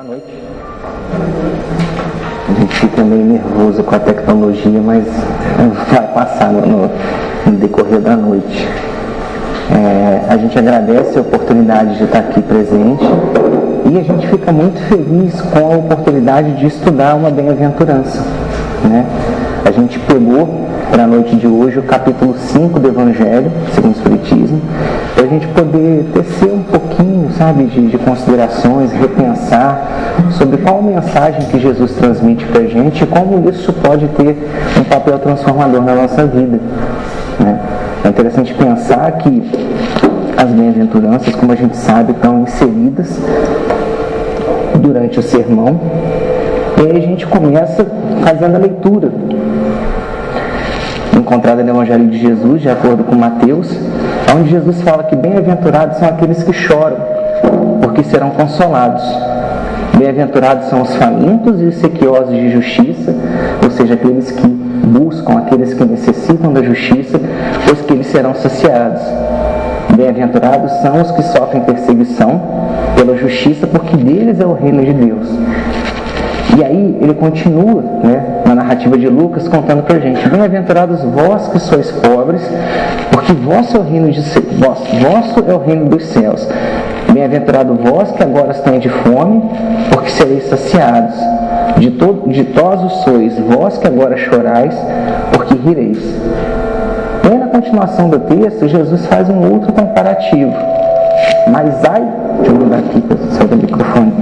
Boa noite. A gente fica meio nervoso com a tecnologia, mas vai passar no decorrer da noite. A gente agradece a oportunidade de estar aqui presente e a gente fica muito feliz com a oportunidade de estudar uma bem-aventurança, né? A gente pegou para a noite de hoje o capítulo 5 do Evangelho, segundo o Espiritismo, para a gente poder tecer um pouquinho, sabe, de considerações, repensar sobre qual mensagem que Jesus transmite para a gente e como isso pode ter um papel transformador na nossa vida, né? É interessante pensar que as bem-aventuranças, como a gente sabe, estão inseridas durante o sermão, e aí a gente começa fazendo a leitura encontrada no Evangelho de Jesus, de acordo com Mateus, onde Jesus fala que bem-aventurados são aqueles que choram, porque serão consolados. Bem-aventurados são os famintos e os sequiosos de justiça, ou seja, aqueles que buscam, aqueles que necessitam da justiça, pois que eles serão saciados. Bem-aventurados são os que sofrem perseguição pela justiça, porque deles é o reino de Deus. E aí ele continua, né, na narrativa de Lucas, contando para a gente: bem-aventurados vós que sois pobres, porque vosso é o reino dos céus. Bem-aventurado vós que agora estáis de fome, porque sereis saciados. Ditosos sois vós que agora chorais, porque rireis. E aí, na continuação do texto, Jesus faz um outro comparativo. Mas ai, deixa eu mudar aqui para sair do microfone.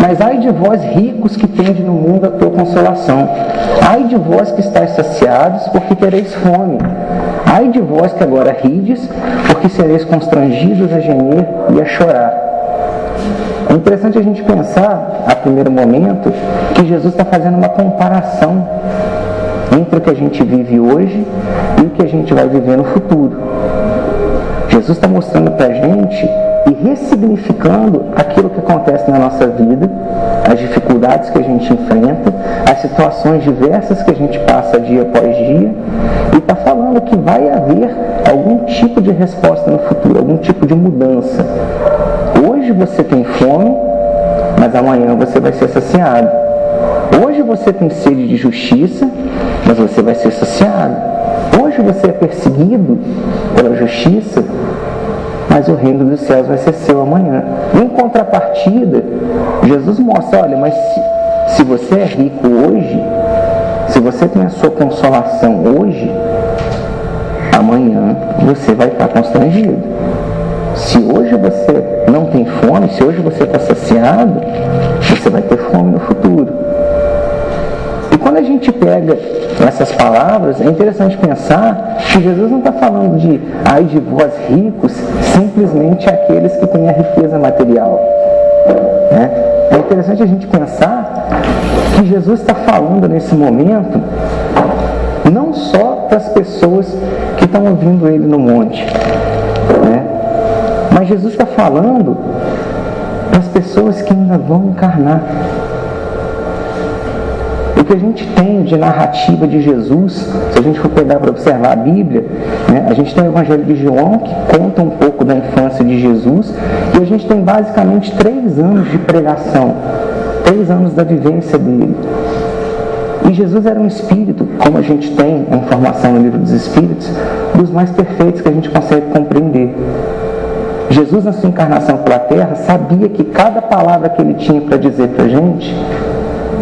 Mas ai de vós ricos que tendes no mundo a tua consolação. Ai de vós que estáis saciados, porque tereis fome. Ai de vós que agora rides, porque sereis constrangidos a gemer e a chorar. É interessante a gente pensar, a primeiro momento, que Jesus está fazendo uma comparação entre o que a gente vive hoje e o que a gente vai viver no futuro. Jesus está mostrando para a gente e ressignificando aquilo que acontece na nossa vida, as dificuldades que a gente enfrenta, as situações diversas que a gente passa dia após dia, e está falando que vai haver algum tipo de resposta no futuro, algum tipo de mudança. Hoje você tem fome, mas amanhã você vai ser saciado. Hoje você tem sede de justiça, mas você vai ser saciado. Hoje você é perseguido pela justiça, mas o reino dos céus vai ser seu amanhã. Em contrapartida, Jesus mostra: olha, mas se você é rico hoje, se você tem a sua consolação hoje, amanhã você vai estar constrangido. Se hoje você não tem fome, se hoje você está saciado, você vai ter fome no futuro. E quando a gente pega essas palavras, é interessante pensar que Jesus não está falando de ai de vós ricos, simplesmente aqueles que têm a riqueza material, né? É interessante a gente pensar que Jesus está falando nesse momento não só para as pessoas que estão ouvindo ele no monte, né? Mas Jesus está falando para as pessoas que ainda vão encarnar. O que a gente tem de narrativa de Jesus, se a gente for pegar para observar a Bíblia, né, a gente tem o Evangelho de João, que conta um pouco da infância de Jesus, e a gente tem basicamente 3 anos de pregação, 3 anos da vivência dele. E Jesus era um espírito, como a gente tem a informação no livro dos Espíritos, dos mais perfeitos que a gente consegue compreender. Jesus, na sua encarnação pela Terra, sabia que cada palavra que ele tinha para dizer para a gente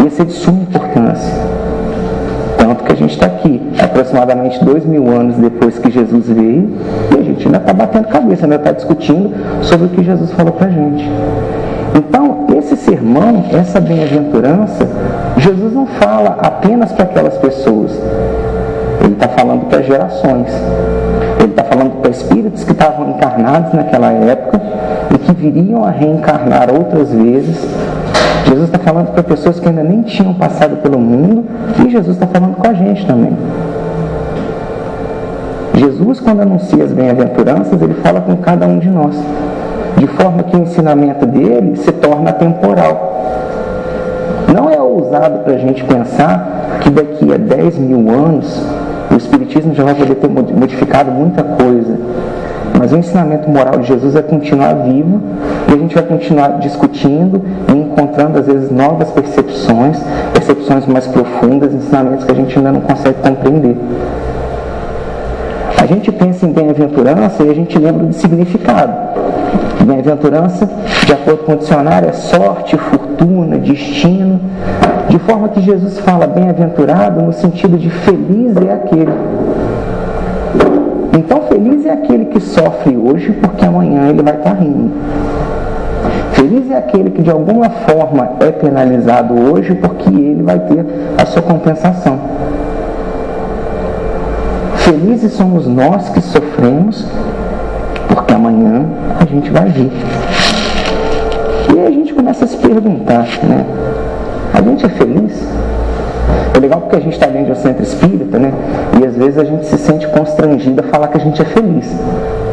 ia ser de suma importância. Tanto que a gente está aqui, aproximadamente 2000 anos depois que Jesus veio, e a gente ainda está batendo cabeça, ainda está discutindo sobre o que Jesus falou para a gente. Então, esse sermão, essa bem-aventurança, Jesus não fala apenas para aquelas pessoas. Ele está falando para gerações. Ele está falando para espíritos que estavam encarnados naquela época e que viriam a reencarnar outras vezes. Jesus está falando para pessoas que ainda nem tinham passado pelo mundo, e Jesus está falando com a gente também. Jesus, quando anuncia as bem-aventuranças, ele fala com cada um de nós, de forma que o ensinamento dele se torna temporal. Não é ousado para a gente pensar que daqui a 10.000 anos o Espiritismo já vai poder ter modificado muita coisa. Mas o ensinamento moral de Jesus vai continuar vivo, e a gente vai continuar discutindo e encontrando às vezes novas percepções mais profundas, ensinamentos que a gente ainda não consegue compreender. A gente pensa em bem-aventurança e a gente lembra do significado. Bem-aventurança, de acordo com o dicionário, é sorte, fortuna, destino, de forma que Jesus fala bem-aventurado no sentido de feliz é aquele. Então, feliz é aquele que sofre hoje porque amanhã ele vai estar rindo. Feliz é aquele que de alguma forma é penalizado hoje porque ele vai ter a sua compensação. Felizes somos nós que sofremos porque amanhã a gente vai rir. E aí a gente começa a se perguntar, né? A gente é feliz? É legal porque a gente está dentro de um centro espírita, né? E às vezes a gente se sente constrangido a falar que a gente é feliz.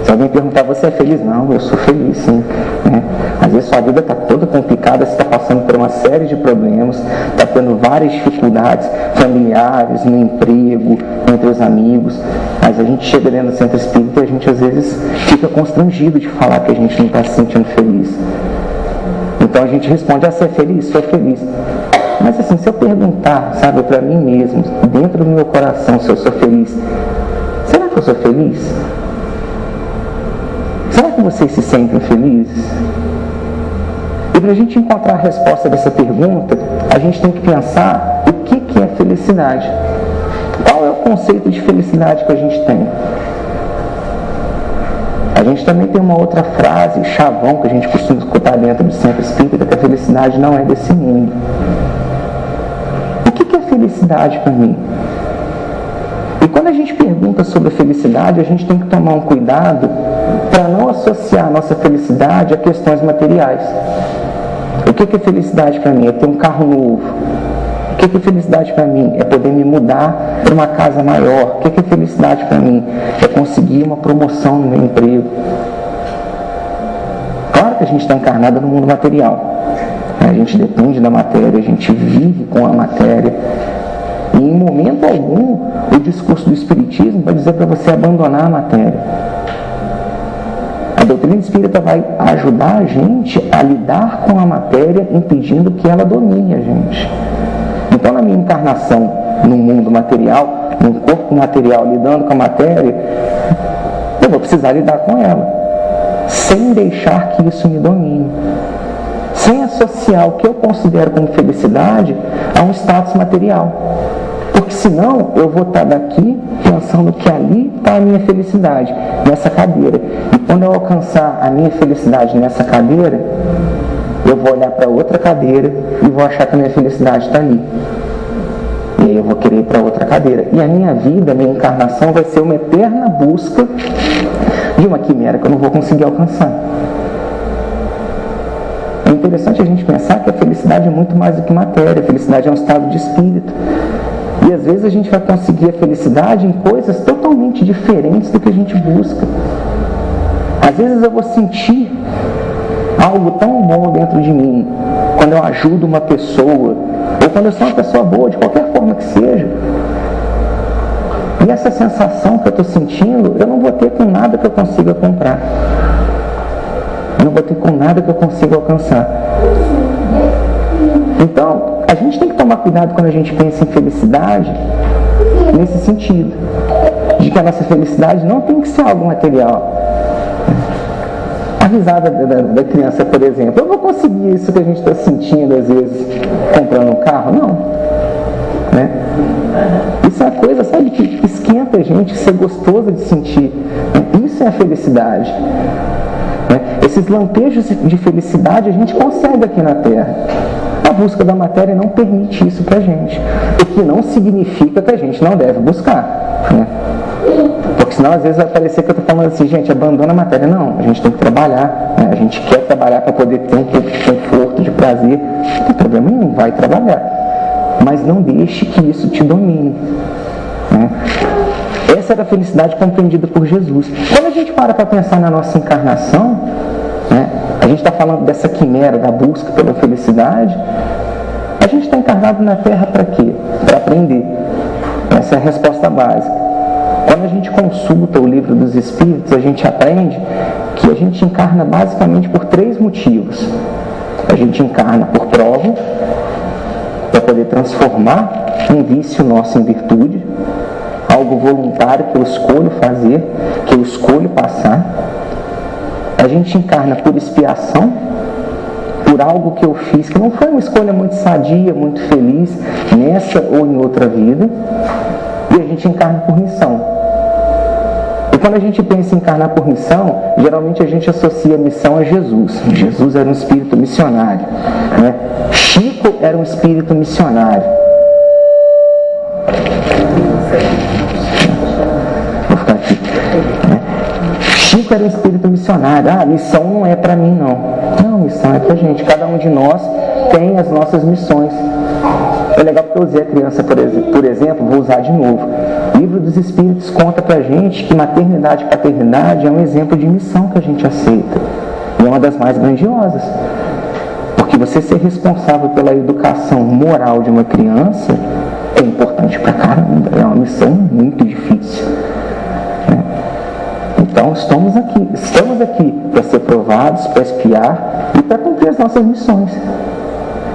Se alguém perguntar, você é feliz? Não, eu sou feliz, sim. Né? Às vezes sua vida está toda complicada, você está passando por uma série de problemas, está tendo várias dificuldades familiares, no emprego, entre os amigos. Mas a gente chega dentro do centro espírita e a gente às vezes fica constrangido de falar que a gente não está se sentindo feliz. Então a gente responde, você é feliz? Sou feliz. Mas assim, se eu perguntar, sabe, para mim mesmo, dentro do meu coração, se eu sou feliz, será que eu sou feliz? Será que vocês se sentem felizes? E para a gente encontrar a resposta dessa pergunta, a gente tem que pensar o que é felicidade. Qual é o conceito de felicidade que a gente tem? A gente também tem uma outra frase, chavão, que a gente costuma escutar dentro do centro espírita, que a felicidade não é desse mundo. O que é felicidade para mim? E quando a gente pergunta sobre a felicidade, a gente tem que tomar um cuidado para não associar a nossa felicidade a questões materiais. O que é felicidade para mim? É ter um carro novo. O que é felicidade para mim? É poder me mudar para uma casa maior. O que é felicidade para mim? É conseguir uma promoção no meu emprego. Claro que a gente está encarnado no mundo material. A gente depende da matéria, a gente vive com a matéria. E em momento algum, o discurso do Espiritismo vai dizer para você abandonar a matéria. A doutrina espírita vai ajudar a gente a lidar com a matéria, impedindo que ela domine a gente. Então, na minha encarnação no mundo material, num corpo material, lidando com a matéria, eu vou precisar lidar com ela, sem deixar que isso me domine, sem associar o que eu considero como felicidade a um status material. Porque senão eu vou estar daqui pensando que ali está a minha felicidade, nessa cadeira. E quando eu alcançar a minha felicidade nessa cadeira, eu vou olhar para outra cadeira e vou achar que a minha felicidade está ali. E aí eu vou querer ir para outra cadeira. E a minha vida, a minha encarnação vai ser uma eterna busca de uma quimera que eu não vou conseguir alcançar. É interessante a gente pensar que a felicidade é muito mais do que matéria. A felicidade é um estado de espírito. E às vezes a gente vai conseguir a felicidade em coisas totalmente diferentes do que a gente busca. Às vezes eu vou sentir algo tão bom dentro de mim, quando eu ajudo uma pessoa, ou quando eu sou uma pessoa boa, de qualquer forma que seja. E essa sensação que eu estou sentindo, eu não vou ter com nada que eu consiga comprar. Eu não vou ter com nada que eu consiga alcançar. Então, a gente tem que tomar cuidado quando a gente pensa em felicidade, nesse sentido, de que a nossa felicidade não tem que ser algo material. A risada da criança, por exemplo, eu vou conseguir isso que a gente está sentindo, às vezes, comprando um carro? Não. Né? Isso é uma coisa, sabe, que esquenta a gente, isso é gostoso de sentir. Isso é a felicidade. Né? Esses lampejos de felicidade a gente consegue aqui na Terra. A busca da matéria não permite isso para a gente. O que não significa que a gente não deve buscar. Né? Porque senão às vezes vai parecer que eu estou falando assim, gente, abandona a matéria. Não, a gente tem que trabalhar. Né? A gente quer trabalhar para poder ter um pouco de conforto, de prazer. Não tem problema nenhum, vai trabalhar. Mas não deixe que isso te domine. Né? Essa era a felicidade compreendida por Jesus. Quando a gente para pensar na nossa encarnação, né, a gente está falando dessa quimera, da busca pela felicidade, a gente está encarnado na Terra para quê? Para aprender. Essa é a resposta básica. Quando a gente consulta o livro dos Espíritos, a gente aprende que a gente encarna basicamente por 3 motivos. A gente encarna por prova, para poder transformar um vício nosso em virtude, algo voluntário que eu escolho fazer, que eu escolho passar. A gente encarna por expiação, por algo que eu fiz, que não foi uma escolha muito sadia, muito feliz, nessa ou em outra vida. E a gente encarna por missão. E quando a gente pensa em encarnar por missão, geralmente a gente associa a missão a Jesus. Jesus era um espírito missionário, né? Chico era um espírito missionário. Vou ficar aqui. Chico era um espírito missionário. A missão não é para mim, não. Não, missão é para a gente. Cada um de nós tem as nossas missões. É legal porque eu usei a criança, por exemplo, vou usar de novo. O Livro dos Espíritos conta pra gente que maternidade e paternidade é um exemplo de missão que a gente aceita. E é uma das mais grandiosas. Porque você ser responsável pela educação moral de uma criança é importante pra caramba. É uma missão muito difícil. Então estamos aqui para ser provados, para expiar e para cumprir as nossas missões.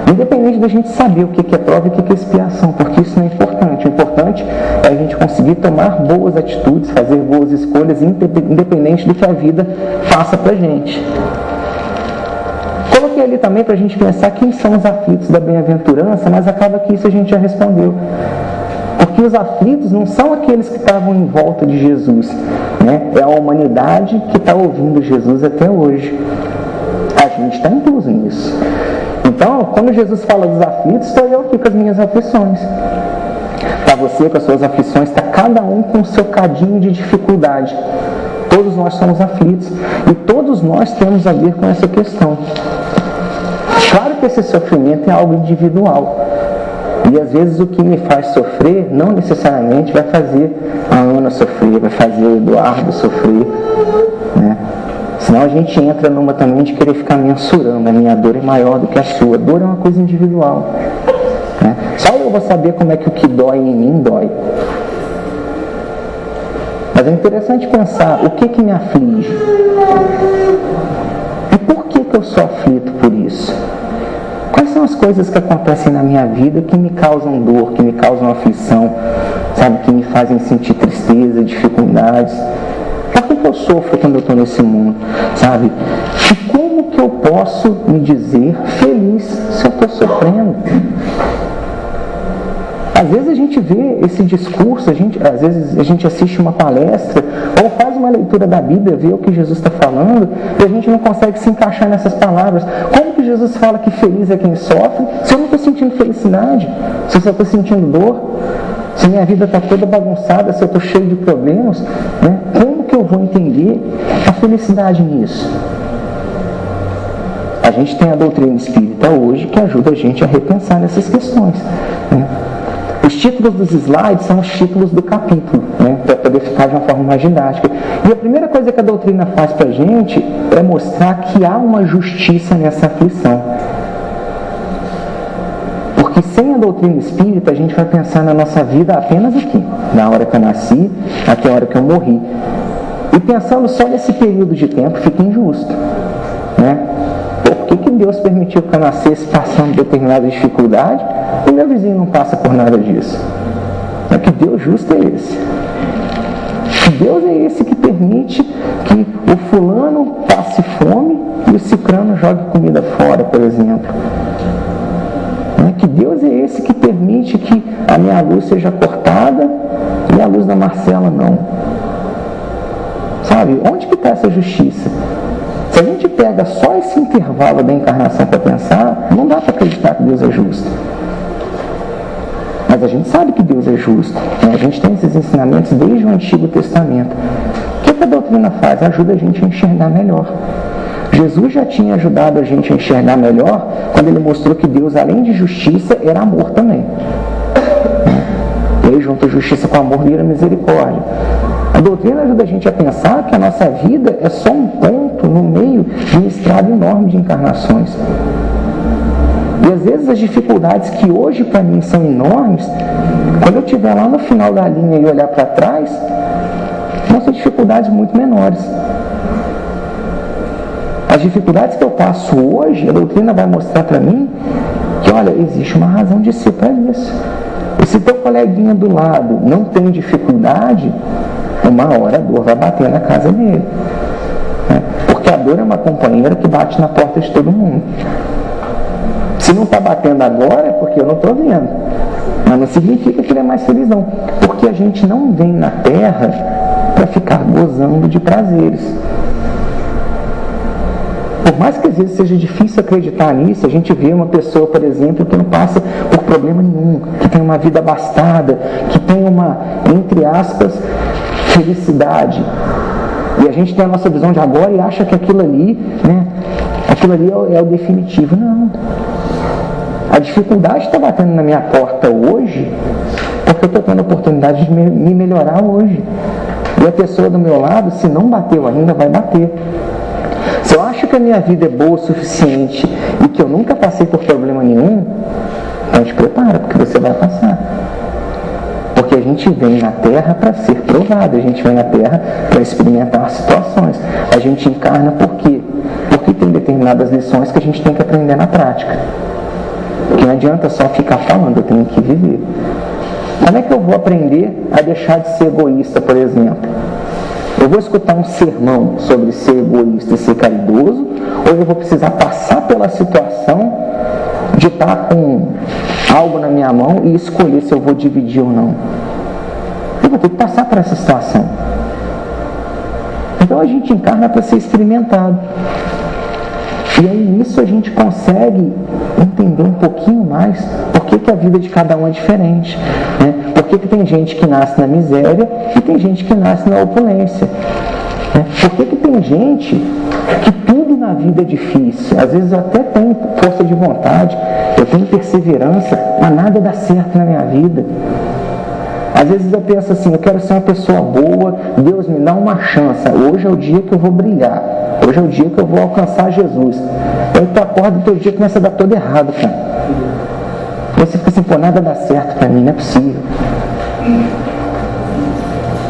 Independente da gente saber o que é prova e o que é expiação, porque isso não é importante. O importante é a gente conseguir tomar boas atitudes, fazer boas escolhas, independente do que a vida faça pra gente. Coloquei ali também para a gente pensar quem são os aflitos da bem-aventurança, mas acaba que isso a gente já respondeu. Porque os aflitos não são aqueles que estavam em volta de Jesus, né? É a humanidade que está ouvindo Jesus até hoje. A gente está incluso nisso. Então, quando Jesus fala dos aflitos, estou eu aqui com as minhas aflições. Para você, com as suas aflições, está cada um com o seu cadinho de dificuldade. Todos nós somos aflitos e todos nós temos a ver com essa questão. Claro que esse sofrimento é algo individual. E às vezes o que me faz sofrer não necessariamente vai fazer a Ana sofrer, vai fazer o Eduardo sofrer, né? Senão a gente entra numa também de querer ficar mensurando. A minha dor é maior do que a sua. A dor é uma coisa individual, né? Só eu vou saber como é que o que dói em mim dói. Mas é interessante pensar o que me aflige. E por que eu sou aflito por isso? Quais são as coisas que acontecem na minha vida que me causam dor, que me causam aflição, sabe, que me fazem sentir tristeza, dificuldades? Por que eu sofro quando eu estou nesse mundo, sabe? E como que eu posso me dizer feliz se eu estou sofrendo? Às vezes a gente vê esse discurso, às vezes a gente assiste uma palestra ou faz uma leitura da Bíblia, vê o que Jesus está falando e a gente não consegue se encaixar nessas palavras. Como que Jesus fala que feliz é quem sofre se eu não estou sentindo felicidade, se eu só estou sentindo dor, se minha vida está toda bagunçada, se eu estou cheio de problemas, né? Como que eu vou entender a felicidade nisso? A gente tem a doutrina espírita hoje que ajuda a gente a repensar nessas questões, né? Os títulos dos slides são os títulos do capítulo, né, para poder ficar de uma forma mais didática. E a primeira coisa que a doutrina faz para a gente é mostrar que há uma justiça nessa aflição. Porque sem a doutrina espírita, a gente vai pensar na nossa vida apenas aqui, na hora que eu nasci, até a hora que eu morri. E pensando só nesse período de tempo, fica injusto, né? Por que Deus permitiu que eu nascesse passando determinada dificuldade e meu vizinho não passa por nada disso? É que Deus justo é esse. Que Deus é esse que permite que o fulano passe fome e o cicrano jogue comida fora, por exemplo. Que Deus é esse que permite que a minha luz seja cortada e a luz da Marcela não. Sabe? Onde que está essa justiça? Se a gente pega só esse intervalo da encarnação para pensar, não dá para acreditar que Deus é justo. Mas a gente sabe que Deus é justo, né? A gente tem esses ensinamentos desde o Antigo Testamento. O que a doutrina faz? Ajuda a gente a enxergar melhor. Jesus já tinha ajudado a gente a enxergar melhor quando ele mostrou que Deus, além de justiça, era amor também. E aí junta a justiça com amor, vira misericórdia. A doutrina ajuda a gente a pensar que a nossa vida é só um ponto no meio de uma estrada enorme de encarnações. E às vezes as dificuldades que hoje para mim são enormes, quando eu estiver lá no final da linha e olhar para trás, vão ser dificuldades muito menores. As dificuldades que eu passo hoje, a doutrina vai mostrar para mim que, olha, existe uma razão de ser para isso. E se teu coleguinha do lado não tem dificuldade, uma hora a dor vai bater na casa dele. Né? Porque a dor é uma companheira que bate na porta de todo mundo. Se não está batendo agora é porque eu não estou vendo. Mas não significa que ele é mais feliz, não. Porque a gente não vem na Terra para ficar gozando de prazeres. Por mais que às vezes seja difícil acreditar nisso, a gente vê uma pessoa, por exemplo, que não passa por problema nenhum, que tem uma vida abastada, que tem uma, entre aspas, felicidade. E a gente tem a nossa visão de agora e acha que aquilo ali, né, aquilo ali é o definitivo. Não. A dificuldade está batendo na minha porta hoje, porque eu estou tendo a oportunidade de me melhorar hoje. E a pessoa do meu lado, se não bateu ainda, vai bater. Se eu acho que a minha vida é boa o suficiente e que eu nunca passei por problema nenhum, então te prepara, porque você vai passar. Porque a gente vem na Terra para ser provado, a gente vem na Terra para experimentar situações. A gente encarna por quê? Porque tem determinadas lições que a gente tem que aprender na prática. Porque não adianta só ficar falando, eu tenho que viver. Como é que eu vou aprender a deixar de ser egoísta, por exemplo? Eu vou escutar um sermão sobre ser egoísta e ser caridoso, ou eu vou precisar passar pela situação de estar com algo na minha mão e escolher se eu vou dividir ou não? Eu vou ter que passar por essa situação. Então a gente encarna para ser experimentado. E aí nisso a gente consegue entender um pouquinho mais por que a vida de cada um é diferente. Né? Por que tem gente que nasce na miséria e tem gente que nasce na opulência. Né? Por que tem gente que tudo na vida é difícil? Às vezes eu até tenho força de vontade, eu tenho perseverança, mas nada dá certo na minha vida. Às vezes eu penso assim, eu quero ser uma pessoa boa, Deus me dá uma chance, hoje é o dia que eu vou brilhar, hoje é o dia que eu vou alcançar Jesus. Aí tu acorda e teu dia começa a dar todo errado, cara. Você fica assim, pô, nada dá certo pra mim, não é possível.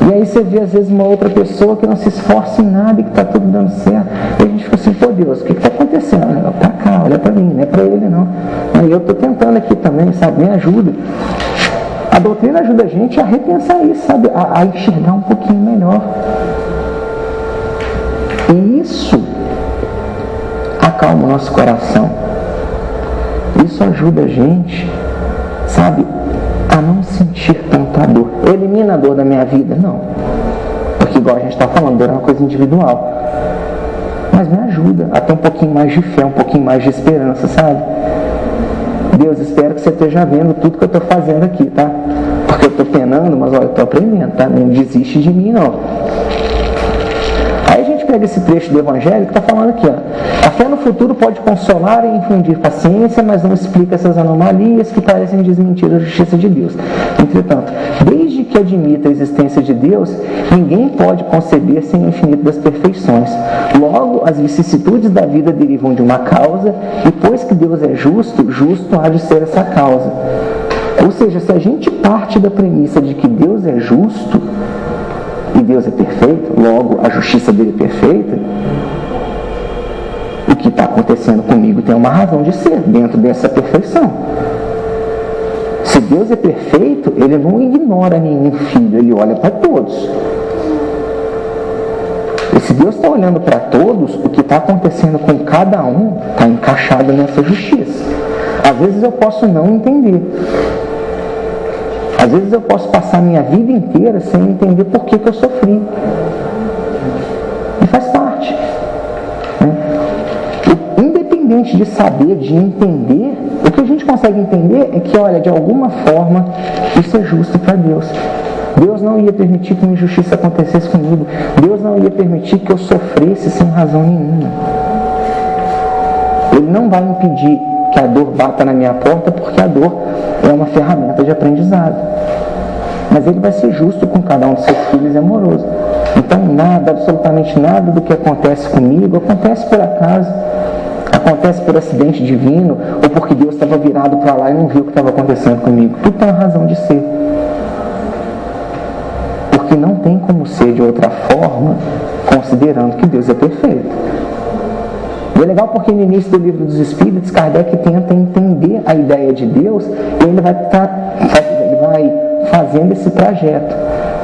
E aí você vê às vezes uma outra pessoa que não se esforça em nada e que está tudo dando certo. E a gente fica assim, pô Deus, o que está acontecendo? Olha pra cá, olha pra mim, não é pra ele não. Aí eu estou tentando aqui também, sabe, me ajuda. A doutrina ajuda a gente a repensar isso, sabe, a enxergar um pouquinho melhor. E isso acalma o nosso coração. Isso ajuda a gente, sabe, a não sentir tanta dor. Elimina a dor da minha vida? Não. Porque igual a gente está falando, dor é uma coisa individual. Mas me ajuda a ter um pouquinho mais de fé, um pouquinho mais de esperança, sabe? Deus, espero que você esteja vendo tudo que eu estou fazendo aqui, tá? Porque eu estou penando, mas olha, eu estou aprendendo, tá? Não desiste de mim, não. Aí a gente pega esse trecho do Evangelho que está falando aqui, ó. A fé no futuro pode consolar e infundir paciência, mas não explica essas anomalias que parecem desmentir a justiça de Deus. Entretanto, desde que admita a existência de Deus, ninguém pode conceber sem o infinito das perfeições. Logo, as vicissitudes da vida derivam de uma causa, e pois que Deus é justo, justo há de ser essa causa. Ou seja, se a gente parte da premissa de que Deus é justo, e Deus é perfeito, logo a justiça dele é perfeita, o que está acontecendo comigo tem uma razão de ser dentro dessa perfeição. Se Deus é perfeito, ele não ignora nenhum filho, ele olha para todos. E se Deus está olhando para todos, o que está acontecendo com cada um está encaixado nessa justiça. Às vezes eu posso não entender. Às vezes eu posso passar minha vida inteira sem entender por que eu sofri. E faz parte. Independente de saber, de entender, o que a gente consegue entender é que, olha, de alguma forma, isso é justo para Deus. Deus não ia permitir que uma injustiça acontecesse comigo. Deus não ia permitir que eu sofresse sem razão nenhuma. Ele não vai impedir que a dor bata na minha porta, porque a dor é uma ferramenta de aprendizado. Mas ele vai ser justo com cada um de seus filhos e amoroso. Então nada, absolutamente nada do que acontece comigo acontece por acaso, acontece por acidente divino, ou porque Deus estava virado para lá e não viu o que estava acontecendo comigo. Tudo tem uma razão de ser. Porque não tem como ser de outra forma, considerando que Deus é perfeito. E é legal porque no início do Livro dos Espíritos, Kardec tenta entender a ideia de Deus e ele vai fazendo esse trajeto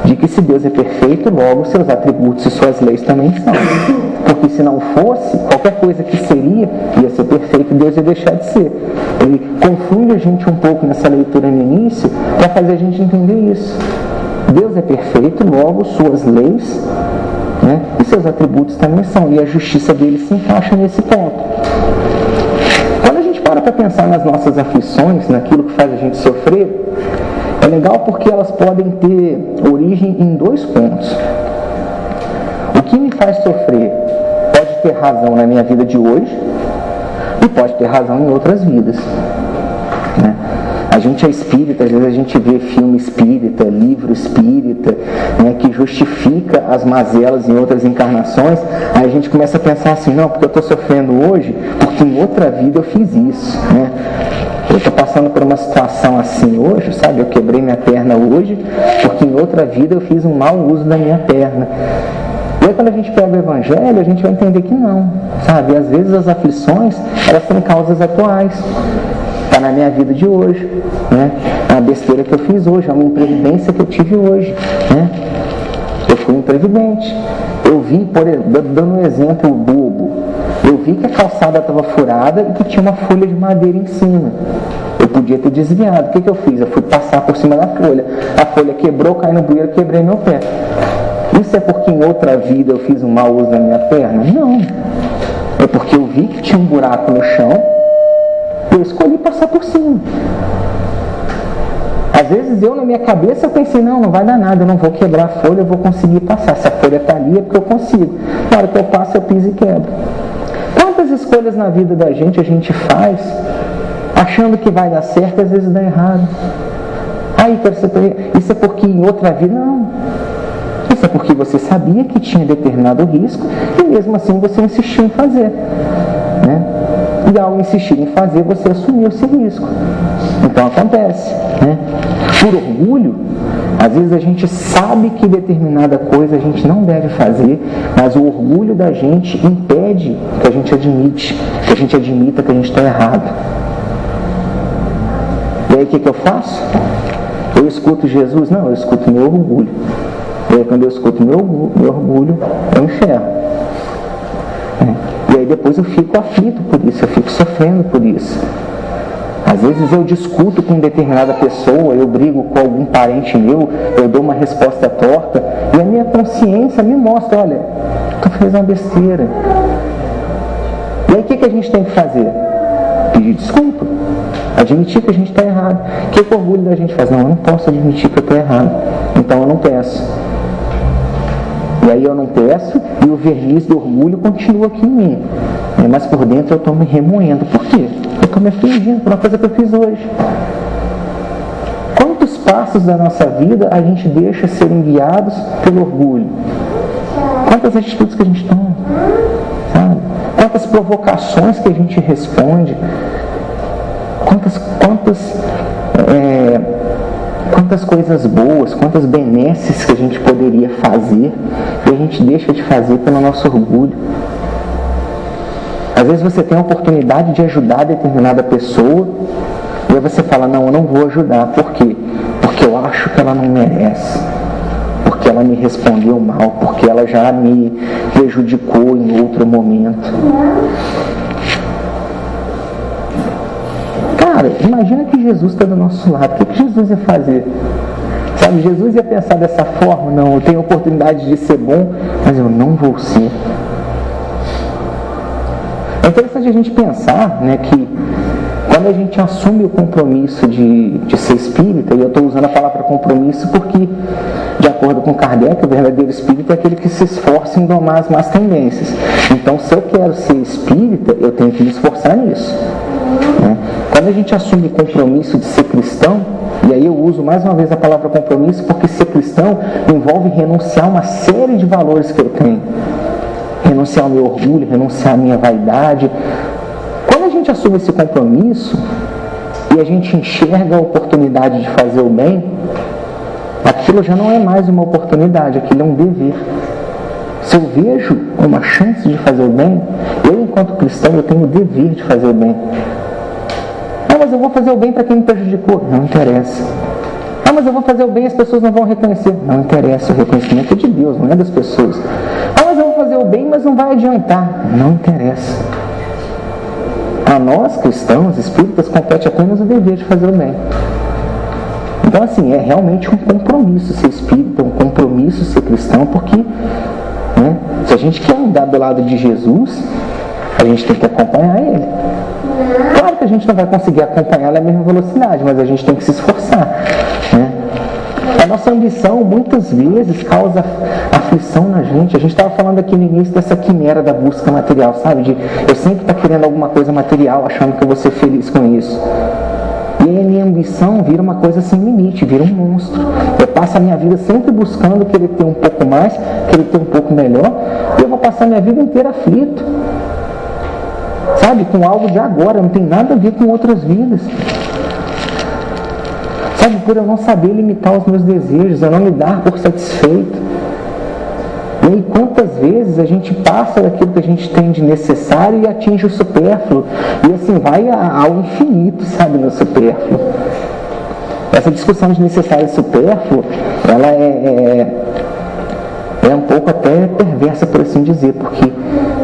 de que se Deus é perfeito, logo seus atributos e suas leis também são. Porque se não fosse, qualquer coisa que seria, ia ser perfeito, Deus ia deixar de ser. Ele confunde a gente um pouco nessa leitura no início para fazer a gente entender isso. Deus é perfeito, logo suas leis, né, e seus atributos também são, e a justiça dele se encaixa nesse ponto. Quando a gente para pensar nas nossas aflições, naquilo que faz a gente sofrer, é legal porque elas podem ter origem em 2 pontos. O que me faz sofrer pode ter razão na minha vida de hoje e pode ter razão em outras vidas, né? A gente é espírita, às vezes a gente vê filme espírita, livro espírita, né, que justifica as mazelas em outras encarnações. Aí a gente começa a pensar assim, não, porque eu estou sofrendo hoje, porque em outra vida eu fiz isso, né? Eu estou passando por uma situação assim hoje, sabe? Eu quebrei minha perna hoje, porque em outra vida eu fiz um mau uso da minha perna. E aí quando a gente pega o Evangelho, a gente vai entender que não, sabe? E às vezes as aflições, elas têm causas atuais. Está na minha vida de hoje, né? É uma besteira que eu fiz hoje, é uma imprevidência que eu tive hoje, né? Eu fui imprevidente. Eu vi, dando um exemplo bobo, eu vi que a calçada estava furada e que tinha uma folha de madeira em cima. Eu podia ter desviado. O que eu fiz? Eu fui passar por cima da folha. A folha quebrou, caí no bueiro, quebrei meu pé. Isso é porque em outra vida eu fiz um mau uso da minha perna? Não. É porque eu vi que tinha um buraco no chão, eu escolhi passar por cima. Às vezes eu, na minha cabeça, eu pensei, não vai dar nada, eu não vou quebrar a folha, eu vou conseguir passar. Se a folha está ali é porque eu consigo. Na hora que eu passo, eu piso e quebro. Quantas escolhas na vida da gente a gente faz achando que vai dar certo, às vezes dá errado. Isso é porque em outra vida, não. Isso é porque você sabia que tinha determinado risco e mesmo assim você insistiu em fazer, né? E ao insistir em fazer, você assumiu esse risco. Então acontece, né? Por orgulho, às vezes a gente sabe que determinada coisa a gente não deve fazer, mas o orgulho da gente impede que a gente admita que a gente está errado. E aí o que eu faço? Eu escuto Jesus? Não, eu escuto meu orgulho. E aí quando eu escuto meu orgulho, eu enxergo. E aí depois eu fico aflito por isso, eu fico sofrendo por isso. Às vezes eu discuto com determinada pessoa, eu brigo com algum parente meu, eu dou uma resposta torta, e a minha consciência me mostra, olha, tu fez uma besteira. E aí o que a gente tem que fazer? Pedir desculpa. Admitir que a gente está errado. O que o orgulho da gente faz? Não, eu não posso admitir que eu estou errado. Então eu não peço. E aí eu não peço e o verniz do orgulho continua aqui em mim. Mas por dentro eu estou me remoendo. Por quê? Eu estou me afligindo por uma coisa que eu fiz hoje. Quantos passos da nossa vida a gente deixa serem guiados pelo orgulho? Quantas atitudes que a gente toma? Sabe? Quantas provocações que a gente responde? Quantas coisas boas, quantas benesses que a gente poderia fazer e a gente deixa de fazer pelo nosso orgulho. Às vezes você tem a oportunidade de ajudar determinada pessoa e aí você fala, não, eu não vou ajudar. Por quê? Porque eu acho que ela não merece. Porque ela me respondeu mal, porque ela já me prejudicou em outro momento. Cara, imagina que Jesus está do nosso lado. O que Jesus ia fazer? Sabe, Jesus ia pensar dessa forma? Não, eu tenho a oportunidade de ser bom, mas eu não vou ser. É interessante a gente pensar, né, que quando a gente assume o compromisso de ser espírita, e eu estou usando a palavra compromisso porque, de acordo com Kardec, o verdadeiro espírita é aquele que se esforça em domar as más tendências. Então, se eu quero ser espírita, eu tenho que me esforçar nisso. Né? Quando a gente assume o compromisso de ser cristão, e aí eu uso mais uma vez a palavra compromisso porque ser cristão envolve renunciar a uma série de valores que eu tenho. Renunciar ao meu orgulho, renunciar à minha vaidade. Quando a gente assume esse compromisso e a gente enxerga a oportunidade de fazer o bem, aquilo já não é mais uma oportunidade, aquilo é um dever. Se eu vejo uma chance de fazer o bem, eu, enquanto cristão, eu tenho o dever de fazer o bem. Ah, mas eu vou fazer o bem para quem me prejudicou. Não interessa. Ah, mas eu vou fazer o bem e as pessoas não vão reconhecer. Não interessa, o reconhecimento é de Deus, não é das pessoas. Ah, mas eu vou fazer o bem, mas não vai adiantar. Não interessa. A nós, cristãos, espíritas, compete apenas o dever de fazer o bem. Então, assim, é realmente um compromisso ser espírita, um compromisso ser cristão, porque, né, se a gente quer andar do lado de Jesus, a gente tem que acompanhar Ele. Claro que a gente não vai conseguir acompanhar na mesma velocidade, mas a gente tem que se esforçar, né? A nossa ambição, muitas vezes, causa aflição na gente. A gente estava falando aqui no início dessa quimera da busca material, sabe? De eu sempre estar querendo alguma coisa material, achando que eu vou ser feliz com isso. E aí a minha ambição vira uma coisa sem limite, vira um monstro. Eu passo a minha vida sempre buscando querer ter um pouco mais, querer ter um pouco melhor, e eu vou passar minha vida inteira aflito. Sabe? Com algo de agora, não tem nada a ver com outras vidas. Sabe? Por eu não saber limitar os meus desejos, eu não me dar por satisfeito. E aí, quantas vezes a gente passa daquilo que a gente tem de necessário e atinge o supérfluo. E assim, vai ao infinito, sabe, no supérfluo. Essa discussão de necessário e supérfluo, ela é um pouco até perversa, por assim dizer, porque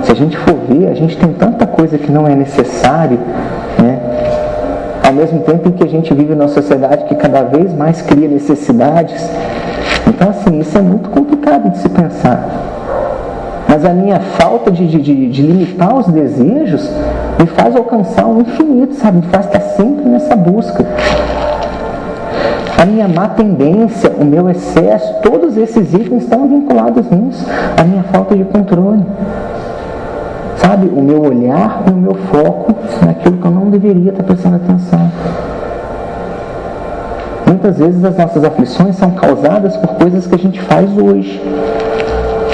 se a gente for ver, a gente tem tanta coisa que não é necessário, né? Ao mesmo tempo em que a gente vive numa sociedade que cada vez mais cria necessidades. Então, assim, isso é muito complicado de se pensar. Mas a minha falta de limitar os desejos me faz alcançar o infinito, sabe? Me faz estar sempre nessa busca. A minha má tendência, o meu excesso, todos esses itens estão vinculados nisso. A minha falta de controle. Sabe? O meu olhar e o meu foco naquilo que eu não deveria estar prestando atenção. Muitas vezes as nossas aflições são causadas por coisas que a gente faz hoje.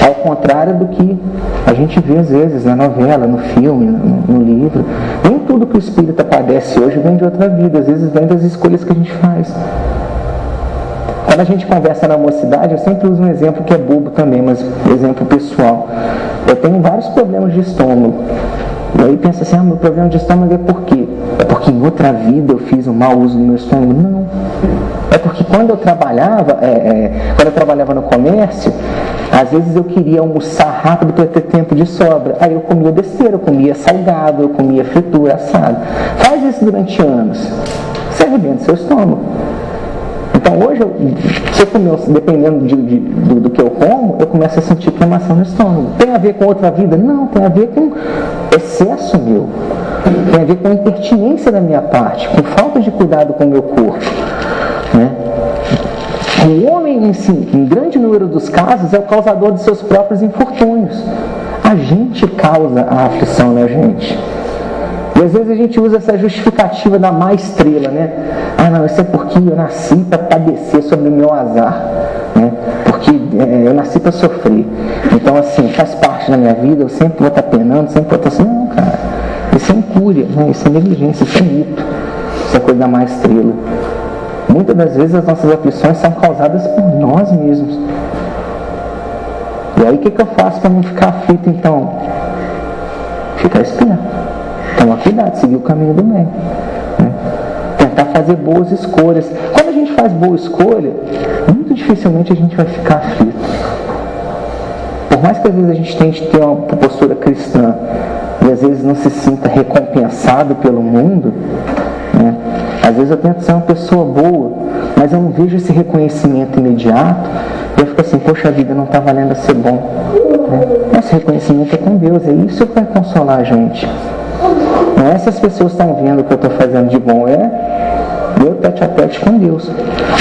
Ao contrário do que a gente vê às vezes na novela, no filme, no livro. Nem tudo que o espírita padece hoje vem de outra vida. Às vezes vem das escolhas que a gente faz. Quando a gente conversa na mocidade, eu sempre uso um exemplo que é bobo também, mas exemplo pessoal. Eu tenho vários problemas de estômago. E aí pensa assim, meu problema de estômago é por quê? É porque em outra vida eu fiz um mau uso do meu estômago? Não. É porque quando eu trabalhava no comércio, às vezes eu queria almoçar rápido para ter tempo de sobra. Aí eu comia besteira, eu comia salgado, eu comia fritura, assado. Faz isso durante anos. Você arrebenta seu estômago. Então hoje, se eu comer, dependendo do que eu como, eu começo a sentir queimação no estômago. Tem a ver com outra vida? Não, tem a ver com excesso meu. Tem a ver com impertinência da minha parte, com falta de cuidado com o meu corpo. Né? O homem em si, em grande número dos casos, é o causador de seus próprios infortúnios. A gente causa a aflição na gente. E às vezes a gente usa essa justificativa da má estrela, né? Ah, não, isso é porque eu nasci para padecer sobre o meu azar, né? Porque eu nasci para sofrer. Então, assim, faz parte da minha vida, eu sempre vou estar penando, sempre vou estar assim. Não, cara, isso é incúria, né? Isso é negligência, isso é mito. Isso é coisa da má estrela. Muitas das vezes as nossas aflições são causadas por nós mesmos. E aí o que eu faço para não ficar aflito, então? Ficar esperto. Tomar cuidado, seguir o caminho do bem. Né? Tentar fazer boas escolhas. Quando a gente faz boa escolha, muito dificilmente a gente vai ficar aflito. Por mais que às vezes a gente tente ter uma postura cristã e às vezes não se sinta recompensado pelo mundo, né? Às vezes eu tento ser uma pessoa boa, mas eu não vejo esse reconhecimento imediato, e eu fico assim, poxa vida, não está valendo a ser bom. Né? Esse reconhecimento é com Deus, é isso que vai consolar a gente. Não é se as pessoas estão vendo o que eu estou fazendo de bom, é meu tete a tete com Deus.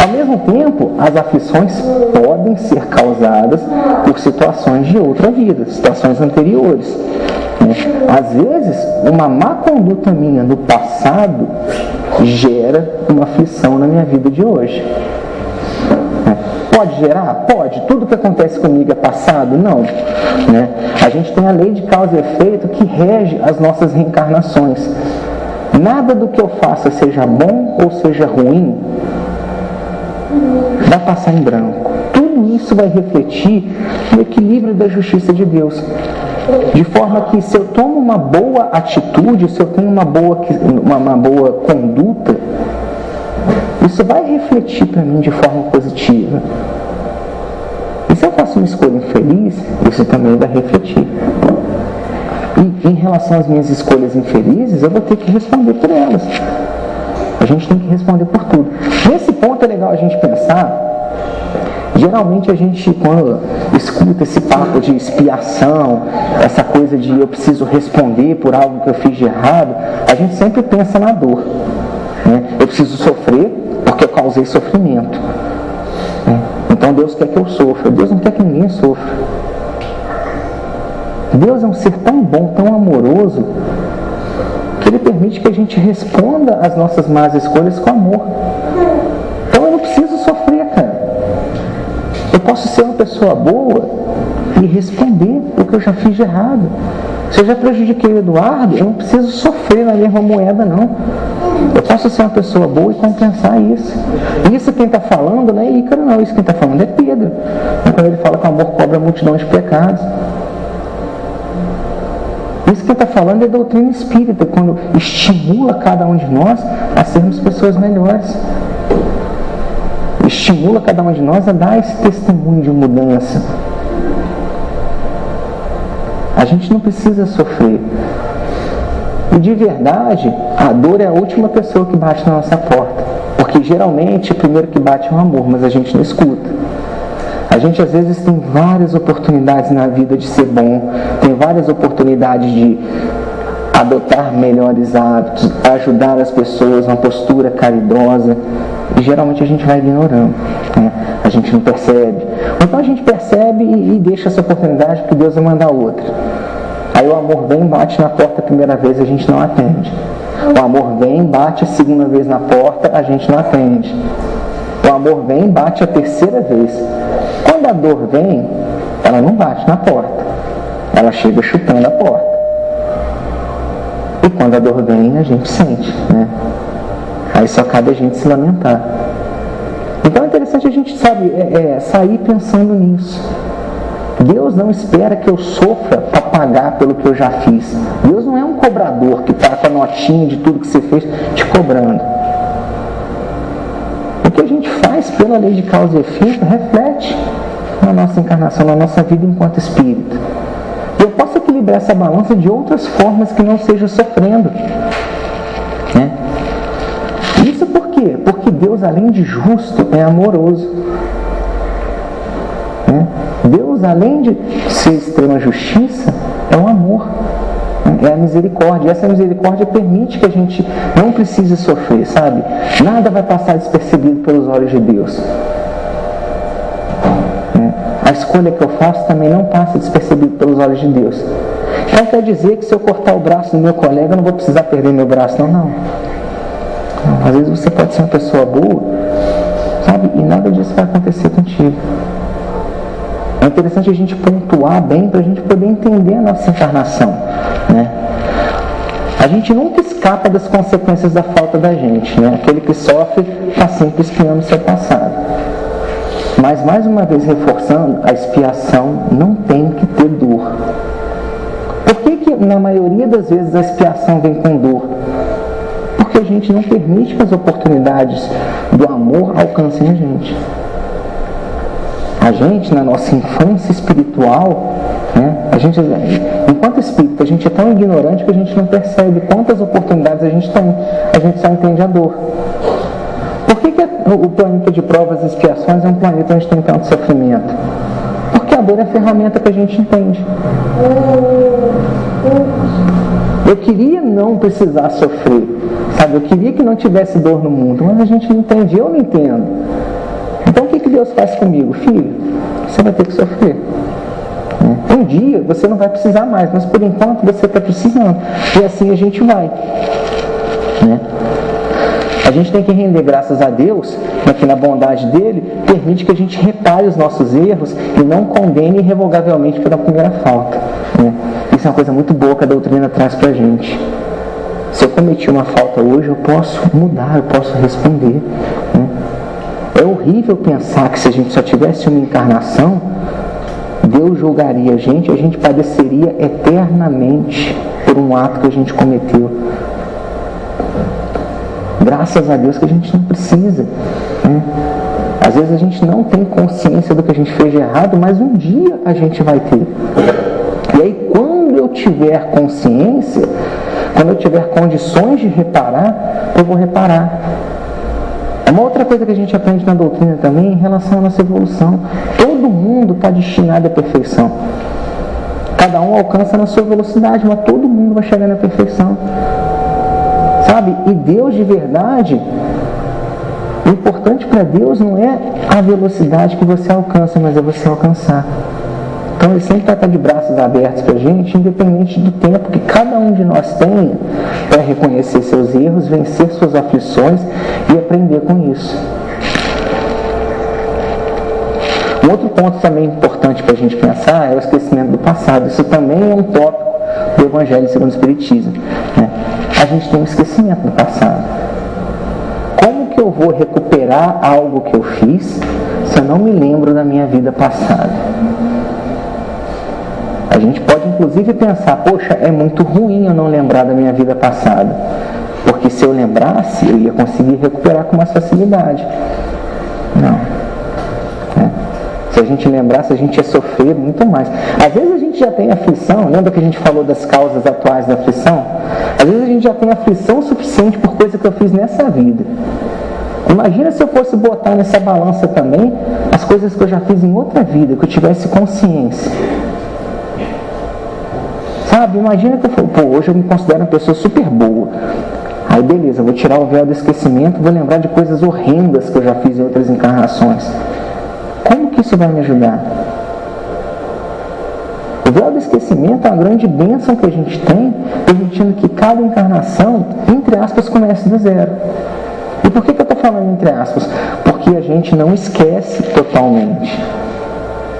Ao mesmo tempo, as aflições podem ser causadas por situações de outra vida, situações anteriores. Às vezes, uma má conduta minha no passado gera uma aflição na minha vida de hoje. Pode gerar? Pode. Tudo que acontece comigo é passado? Não. Né? A gente tem a lei de causa e efeito que rege as nossas reencarnações. Nada do que eu faça, seja bom ou seja ruim, vai passar em branco. Tudo isso vai refletir no equilíbrio da justiça de Deus. De forma que se eu tomo uma boa atitude, se eu tenho uma boa conduta, isso vai refletir para mim de forma positiva. E se eu faço uma escolha infeliz, isso também vai refletir. E em relação às minhas escolhas infelizes, eu vou ter que responder por elas. A gente tem que responder por tudo. Nesse ponto é legal a gente pensar. Geralmente a gente, quando escuta esse papo de expiação, essa coisa de eu preciso responder por algo que eu fiz de errado, a gente sempre pensa na dor. Né? Eu preciso sofrer porque eu causei sofrimento. Né? Então Deus quer que eu sofra. Deus não quer que ninguém sofra. Deus é um ser tão bom, tão amoroso, que Ele permite que a gente responda às nossas más escolhas com amor. Então eu não preciso sofrer, cara. Eu posso ser uma pessoa boa e responder o que eu já fiz de errado. Se eu já prejudiquei o Eduardo, eu não preciso sofrer na mesma moeda, não. Eu posso ser uma pessoa boa e compensar isso. E isso quem está falando não é Ícaro, não. Isso quem está falando é Pedro. Quando ele fala que o amor cobre a multidão de pecados. Isso que está falando é doutrina espírita, quando estimula cada um de nós a sermos pessoas melhores. Estimula cada um de nós a dar esse testemunho de mudança. A gente não precisa sofrer. E de verdade, a dor é a última pessoa que bate na nossa porta. Porque geralmente o primeiro que bate é o amor, mas a gente não escuta. A gente às vezes tem várias oportunidades na vida de ser bom, tem várias oportunidades de adotar melhores hábitos, ajudar as pessoas, uma postura caridosa, e geralmente a gente vai ignorando, né? A gente não percebe. Ou então a gente percebe e deixa essa oportunidade porque Deus vai mandar outra. Aí o amor vem, bate na porta a primeira vez, a gente não atende. O amor vem, bate a segunda vez na porta, a gente não atende. O amor vem, bate a terceira vez. Quando a dor vem, ela não bate na porta. Ela chega chutando a porta. E quando a dor vem, a gente sente, né? Aí só cabe a gente se lamentar. Então é interessante a gente, sair pensando nisso. Deus não espera que eu sofra para pagar pelo que eu já fiz. Deus não é um cobrador que está com a notinha de tudo que você fez te cobrando. O que a gente faz pela lei de causa e efeito reflete na nossa encarnação, na nossa vida enquanto espírito. E eu posso equilibrar essa balança de outras formas que não seja sofrendo. Né? Isso por quê? Porque Deus, além de justo, é amoroso. Né? Deus, além de ser extrema justiça, é o amor. É a misericórdia. E essa misericórdia permite que a gente não precise sofrer, sabe? Nada vai passar despercebido pelos olhos de Deus. A escolha que eu faço também não passa despercebido pelos olhos de Deus. Não quer dizer que se eu cortar o braço do meu colega, eu não vou precisar perder meu braço, não. Às vezes você pode ser uma pessoa boa, sabe? E nada disso vai acontecer contigo. É interessante a gente pontuar bem para a gente poder entender a nossa encarnação, né? A gente nunca escapa das consequências da falta da gente, né? Aquele que sofre está sempre espiando o seu passado. Mas, mais uma vez reforçando, a expiação não tem que ter dor. Por que na maioria das vezes a expiação vem com dor? Porque a gente não permite que as oportunidades do amor alcancem a gente. A gente, na nossa infância espiritual, né, enquanto espírito, a gente é tão ignorante que a gente não percebe quantas oportunidades a gente tem. A gente só entende a dor. Por que o planeta de provas e expiações é um planeta onde tem tanto sofrimento? Porque a dor é a ferramenta que a gente entende. Eu queria não precisar sofrer, sabe? Eu queria que não tivesse dor no mundo, mas a gente não entende, eu não entendo. Então o que Deus faz comigo? Filho, você vai ter que sofrer. Um dia você não vai precisar mais, mas por enquanto você está precisando. E assim a gente vai. Né? A gente tem que render graças a Deus, que na bondade dele, permite que a gente repare os nossos erros e não condene irrevogavelmente pela primeira falta. Né? Isso é uma coisa muito boa que a doutrina traz para a gente. Se eu cometi uma falta hoje, eu posso mudar, eu posso responder. Né? É horrível pensar que se a gente só tivesse uma encarnação, Deus julgaria a gente padeceria eternamente por um ato que a gente cometeu. Graças a Deus que a gente não precisa, né? Às vezes a gente não tem consciência do que a gente fez de errado, mas um dia a gente vai ter. E aí quando eu tiver consciência, quando eu tiver condições de reparar, eu vou reparar. É uma outra coisa que a gente aprende na doutrina também em relação à nossa evolução. Todo mundo está destinado à perfeição. Cada um alcança na sua velocidade, mas todo mundo vai chegar na perfeição. Sabe? E Deus de verdade, o importante para Deus não é a velocidade que você alcança, mas é você alcançar. Então Ele sempre está de braços abertos para a gente, independente do tempo que cada um de nós tenha para reconhecer seus erros, vencer suas aflições e aprender com isso. Um outro ponto também importante para a gente pensar é o esquecimento do passado. Isso também é um tópico do Evangelho segundo o Espiritismo, né? A gente tem um esquecimento do passado. Como que eu vou recuperar algo que eu fiz se eu não me lembro da minha vida passada? A gente pode inclusive pensar, poxa, é muito ruim eu não lembrar da minha vida passada, porque se eu lembrasse, eu ia conseguir recuperar com mais facilidade. Não. Se a gente lembrasse, a gente ia sofrer muito mais. Às vezes a gente já tem aflição, lembra que a gente falou das causas atuais da aflição? Às vezes a gente já tem aflição suficiente por coisa que eu fiz nessa vida. Imagina se eu fosse botar nessa balança também as coisas que eu já fiz em outra vida, que eu tivesse consciência. Sabe, imagina que eu falo, hoje eu me considero uma pessoa super boa. Aí beleza, eu vou tirar o véu do esquecimento, vou lembrar de coisas horrendas que eu já fiz em outras encarnações. Como que isso vai me ajudar? O véu do esquecimento é uma grande bênção que a gente tem, permitindo que cada encarnação, entre aspas, comece do zero. E por que eu estou falando entre aspas? Porque a gente não esquece totalmente,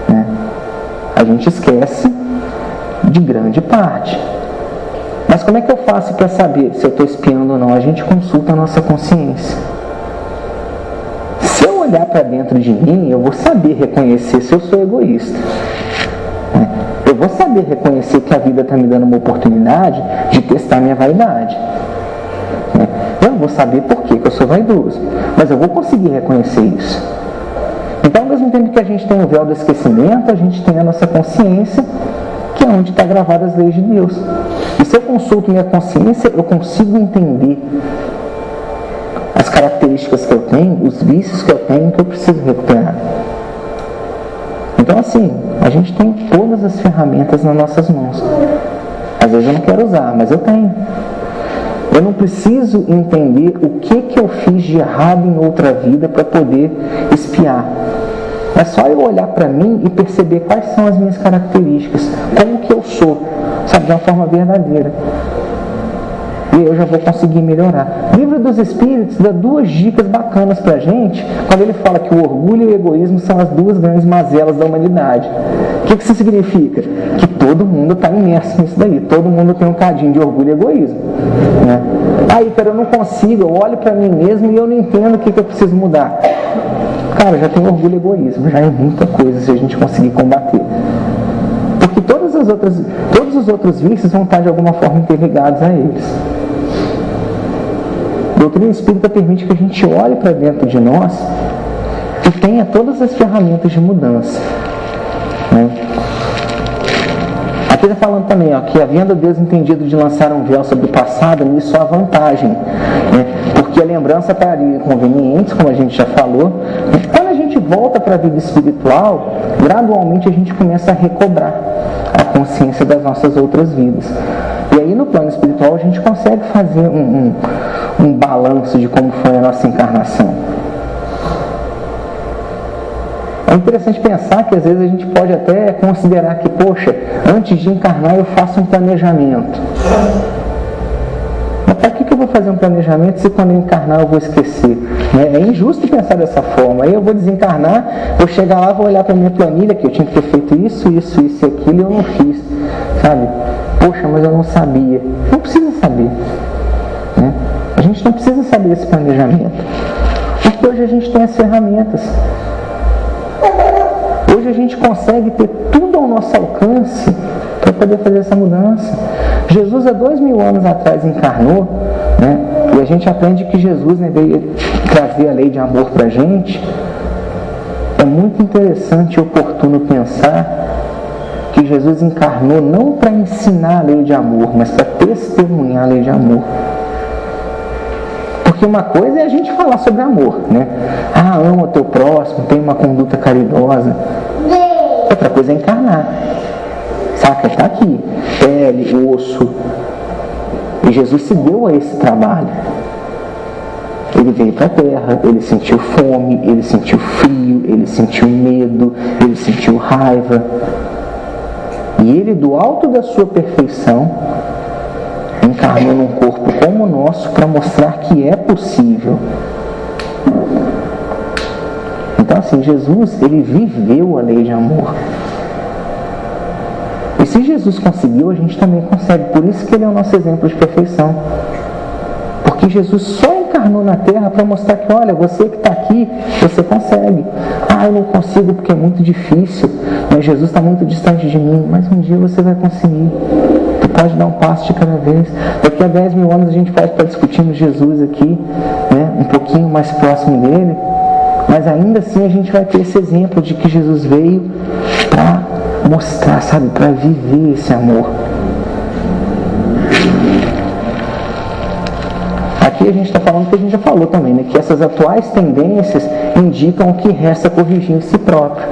né? A gente esquece de grande parte. Mas como é que eu faço para saber se eu estou espiando ou não? A gente consulta a nossa consciência. Se eu olhar para dentro de mim, eu vou saber reconhecer se eu sou egoísta. Eu vou saber reconhecer que a vida está me dando uma oportunidade de testar minha vaidade. Eu não vou saber por que eu sou vaidoso, mas eu vou conseguir reconhecer isso. Então, ao mesmo tempo que a gente tem o véu do esquecimento, a gente tem a nossa consciência, que é onde está gravadas as leis de Deus. E se eu consulto minha consciência, eu consigo entender as características que eu tenho, os vícios que eu tenho, que eu preciso recuperar. Então assim, a gente tem todas as ferramentas nas nossas mãos. Às vezes eu não quero usar, mas eu tenho. Eu não preciso entender o que eu fiz de errado em outra vida para poder espiar. É só eu olhar para mim e perceber quais são as minhas características, como que eu sou, sabe, de uma forma verdadeira. E eu já vou conseguir melhorar. O Livro dos Espíritos dá 2 dicas bacanas pra gente, quando ele fala que o orgulho e o egoísmo são as 2 grandes mazelas da humanidade. O que isso significa? Que todo mundo está imerso nisso daí. Todo mundo tem um cadinho de orgulho e egoísmo, né? Aí, cara, eu não consigo, eu olho para mim mesmo e eu não entendo o que eu preciso mudar. Cara, já tem orgulho e egoísmo, já é muita coisa se a gente conseguir combater. Porque todos os outros vícios vão estar de alguma forma interligados a eles. A doutrina espírita permite que a gente olhe para dentro de nós e tenha todas as ferramentas de mudança, né? Aqui está falando também, que havendo Deus entendido de lançar um véu sobre o passado, nisso há vantagem, né? Porque a lembrança estaria inconveniente, como a gente já falou. Quando a gente volta para a vida espiritual, gradualmente a gente começa a recobrar a consciência das nossas outras vidas. E aí no plano espiritual a gente consegue fazer um balanço de como foi a nossa encarnação. É interessante pensar que às vezes a gente pode até considerar que, poxa, antes de encarnar eu faço um planejamento. Mas para que eu vou fazer um planejamento se quando eu encarnar eu vou esquecer? É injusto pensar dessa forma. Aí eu vou desencarnar, vou chegar lá, vou olhar para a minha planilha, que eu tinha que ter feito isso e aquilo e eu não fiz, sabe? Poxa, mas eu não sabia. Não precisa saber, né? A gente não precisa saber esse planejamento. Porque eu hoje a gente tem as ferramentas. Hoje a gente consegue ter tudo ao nosso alcance para poder fazer essa mudança. Jesus, há 2000 anos atrás, encarnou, né? E a gente aprende que Jesus, né, veio trazer a lei de amor para a gente. É muito interessante e oportuno pensar que Jesus encarnou não para ensinar a lei de amor, mas para testemunhar a lei de amor. Porque uma coisa é a gente falar sobre amor, né? Ama o teu próximo, tem uma conduta caridosa. Outra coisa é encarnar. Saca? Está aqui, pele, osso. E Jesus se deu a esse trabalho. Ele veio para a terra, ele sentiu fome, ele sentiu frio, ele sentiu medo, ele sentiu raiva. E ele, do alto da sua perfeição, encarnou num corpo como o nosso para mostrar que é possível. Então, assim, Jesus, ele viveu a lei de amor. E se Jesus conseguiu, a gente também consegue. Por isso que ele é o nosso exemplo de perfeição. Porque Jesus só encarnou na terra para mostrar que, olha, você que está aqui, você consegue. Eu não consigo porque é muito difícil, mas Jesus está muito distante de mim. Mas um dia você vai conseguir. Tu pode dar um passo de cada vez. Daqui a 10.000 anos a gente pode estar discutindo Jesus aqui, né, um pouquinho mais próximo dele, mas ainda assim a gente vai ter esse exemplo de que Jesus veio para mostrar, sabe, para viver esse amor. Aqui a gente está falando que a gente já falou também, né, que essas atuais tendências indicam o que resta corrigir em si próprio.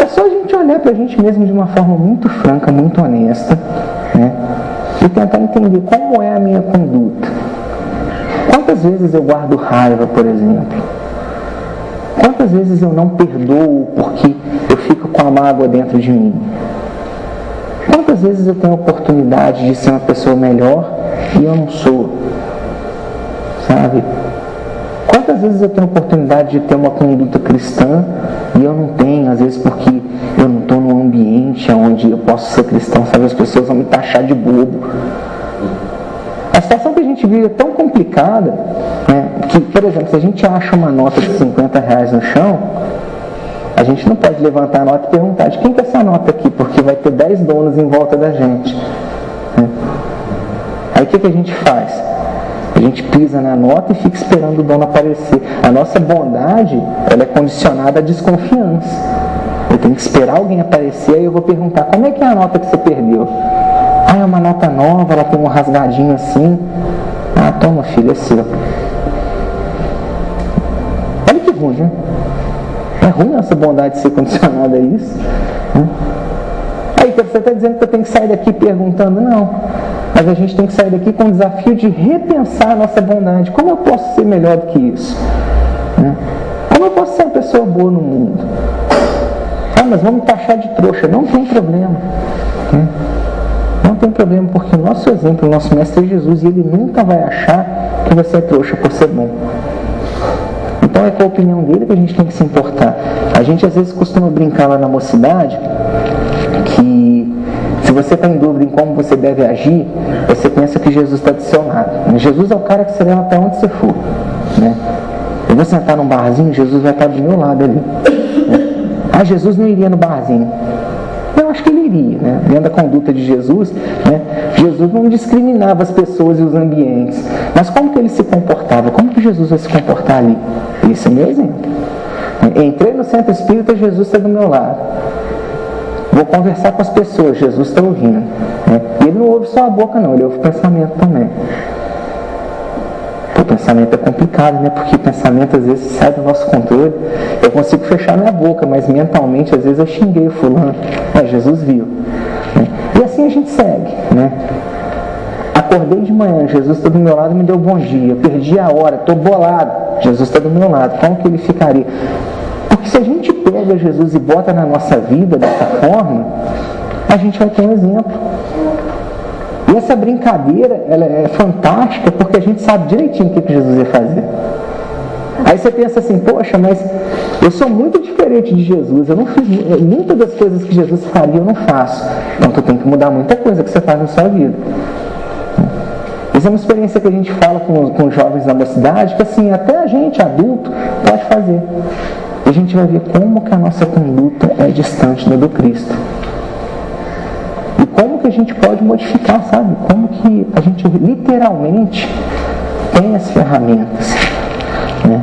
É só a gente olhar para a gente mesmo de uma forma muito franca, muito honesta, né, e tentar entender como é a minha conduta. Quantas vezes eu guardo raiva, por exemplo? Quantas vezes eu não perdoo porque eu fico com a mágoa dentro de mim? Quantas vezes eu tenho a oportunidade de ser uma pessoa melhor e eu não sou? Sabe? Quantas vezes eu tenho a oportunidade de ter uma conduta cristã e eu não tenho, às vezes porque eu não estou num ambiente onde eu posso ser cristão, sabe? As pessoas vão me taxar de bobo. A situação que a gente vive é tão complicada, né, que, por exemplo, se a gente acha uma nota de R$50 no chão, a gente não pode levantar a nota e perguntar de quem que é essa nota aqui, porque vai ter 10 donos em volta da gente, né? Aí o que a gente faz? A gente pisa na nota e fica esperando o dono aparecer. A nossa bondade, ela é condicionada à desconfiança. Eu tenho que esperar alguém aparecer e eu vou perguntar, como é que é a nota que você perdeu? É uma nota nova, ela tem um rasgadinho assim. Toma, filho, é seu. Olha que ruim, né? É ruim essa bondade ser condicionada a isso, né? Aí você está dizendo que eu tenho que sair daqui perguntando? Não. Mas a gente tem que sair daqui com o desafio de repensar a nossa bondade. Como eu posso ser melhor do que isso? Né? Como eu posso ser uma pessoa boa no mundo? Mas vamos me taxar de trouxa. Não tem problema, né? Não tem problema, porque o nosso exemplo, o nosso mestre é Jesus, e ele nunca vai achar que você é trouxa por ser bom. Então é com a opinião dele que a gente tem que se importar. A gente às vezes costuma brincar lá na mocidade que se você está em dúvida em como você deve agir, você pensa que Jesus está do seu lado. Mas Jesus é o cara que você leva para onde você for, né? Eu vou sentar num barzinho, Jesus vai estar do meu lado ali, né? Jesus não iria no barzinho. Eu acho que ele iria, né? Dentro da conduta de Jesus, né? Jesus não discriminava as pessoas e os ambientes. Mas como que ele se comportava? Como que Jesus vai se comportar ali? Esse é o meu exemplo. Entrei no centro espírita, Jesus está do meu lado. Vou conversar com as pessoas, Jesus está ouvindo, né? E ele não ouve só a boca não, ele ouve o pensamento também. O pensamento é complicado, né? Porque o pensamento às vezes sai do nosso controle. Eu consigo fechar minha boca, mas mentalmente às vezes eu xinguei o fulano. Jesus viu, né? E assim a gente segue, né? Acordei de manhã, Jesus está do meu lado e me deu bom dia. Perdi a hora, estou bolado, Jesus está do meu lado. Como que ele ficaria? Porque se a gente pega Jesus e bota na nossa vida dessa forma, a gente vai ter um exemplo. E essa brincadeira, ela é fantástica porque a gente sabe direitinho o que Jesus ia fazer. Aí você pensa assim, poxa, mas eu sou muito diferente de Jesus, eu não fiz muitas das coisas que Jesus faria, eu não faço. Então tu tem que mudar muita coisa que você faz na sua vida. E Essa é uma experiência que a gente fala com os jovens da mocidade, que assim, até a gente, adulto, pode fazer. E a gente vai ver como que a nossa conduta é distante da do Cristo. E como que a gente pode modificar, sabe? Como que a gente literalmente tem as ferramentas, né?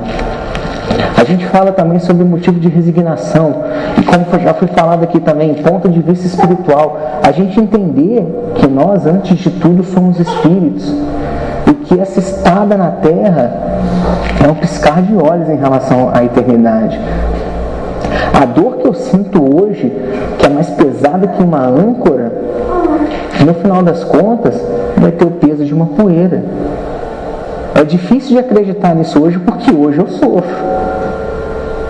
A gente fala também sobre o motivo de resignação, e como já foi falado aqui também, ponto de vista espiritual, a gente entender que nós, antes de tudo, somos espíritos, e que essa estada na Terra é um piscar de olhos em relação à eternidade. A dor que eu sinto hoje, que é mais pesada que uma âncora, no final das contas, vai ter o peso de uma poeira. É difícil de acreditar nisso hoje, porque hoje eu sofro.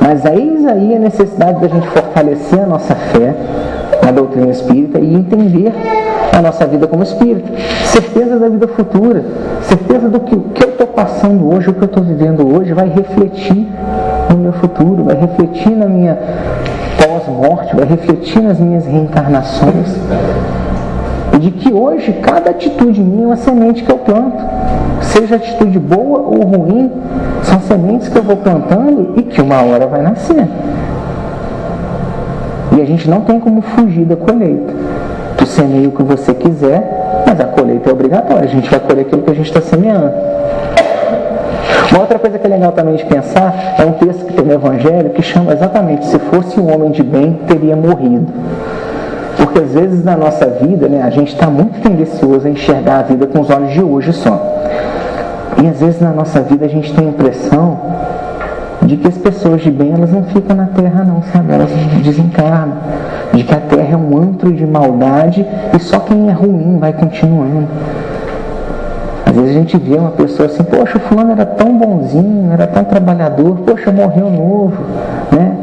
Mas eis aí a necessidade da gente fortalecer a nossa fé na doutrina espírita e entender a nossa vida como espírita. Certeza da vida futura, certeza do que o que eu estou passando hoje, o que eu estou vivendo hoje, vai refletir no meu futuro, vai refletir na minha pós-morte, vai refletir nas minhas reencarnações. E de que hoje cada atitude minha é uma semente que eu planto. Seja atitude boa ou ruim, são sementes que eu vou plantando e que uma hora vai nascer. E a gente não tem como fugir da colheita. Tu semeia o que você quiser, mas a colheita é obrigatória. A gente vai colher aquilo que a gente está semeando. Uma outra coisa que é legal também de pensar é um texto que tem no Evangelho que chama exatamente: se fosse um homem de bem, teria morrido. Porque às vezes na nossa vida, né, a gente está muito tendencioso a enxergar a vida com os olhos de hoje só. E às vezes na nossa vida a gente tem a impressão de que as pessoas de bem, elas não ficam na Terra não, sabe? Elas desencarnam. De que a Terra é um antro de maldade e só quem é ruim vai continuando. Às vezes a gente vê uma pessoa assim: poxa, o fulano era tão bonzinho, era tão trabalhador, poxa, morreu novo, né?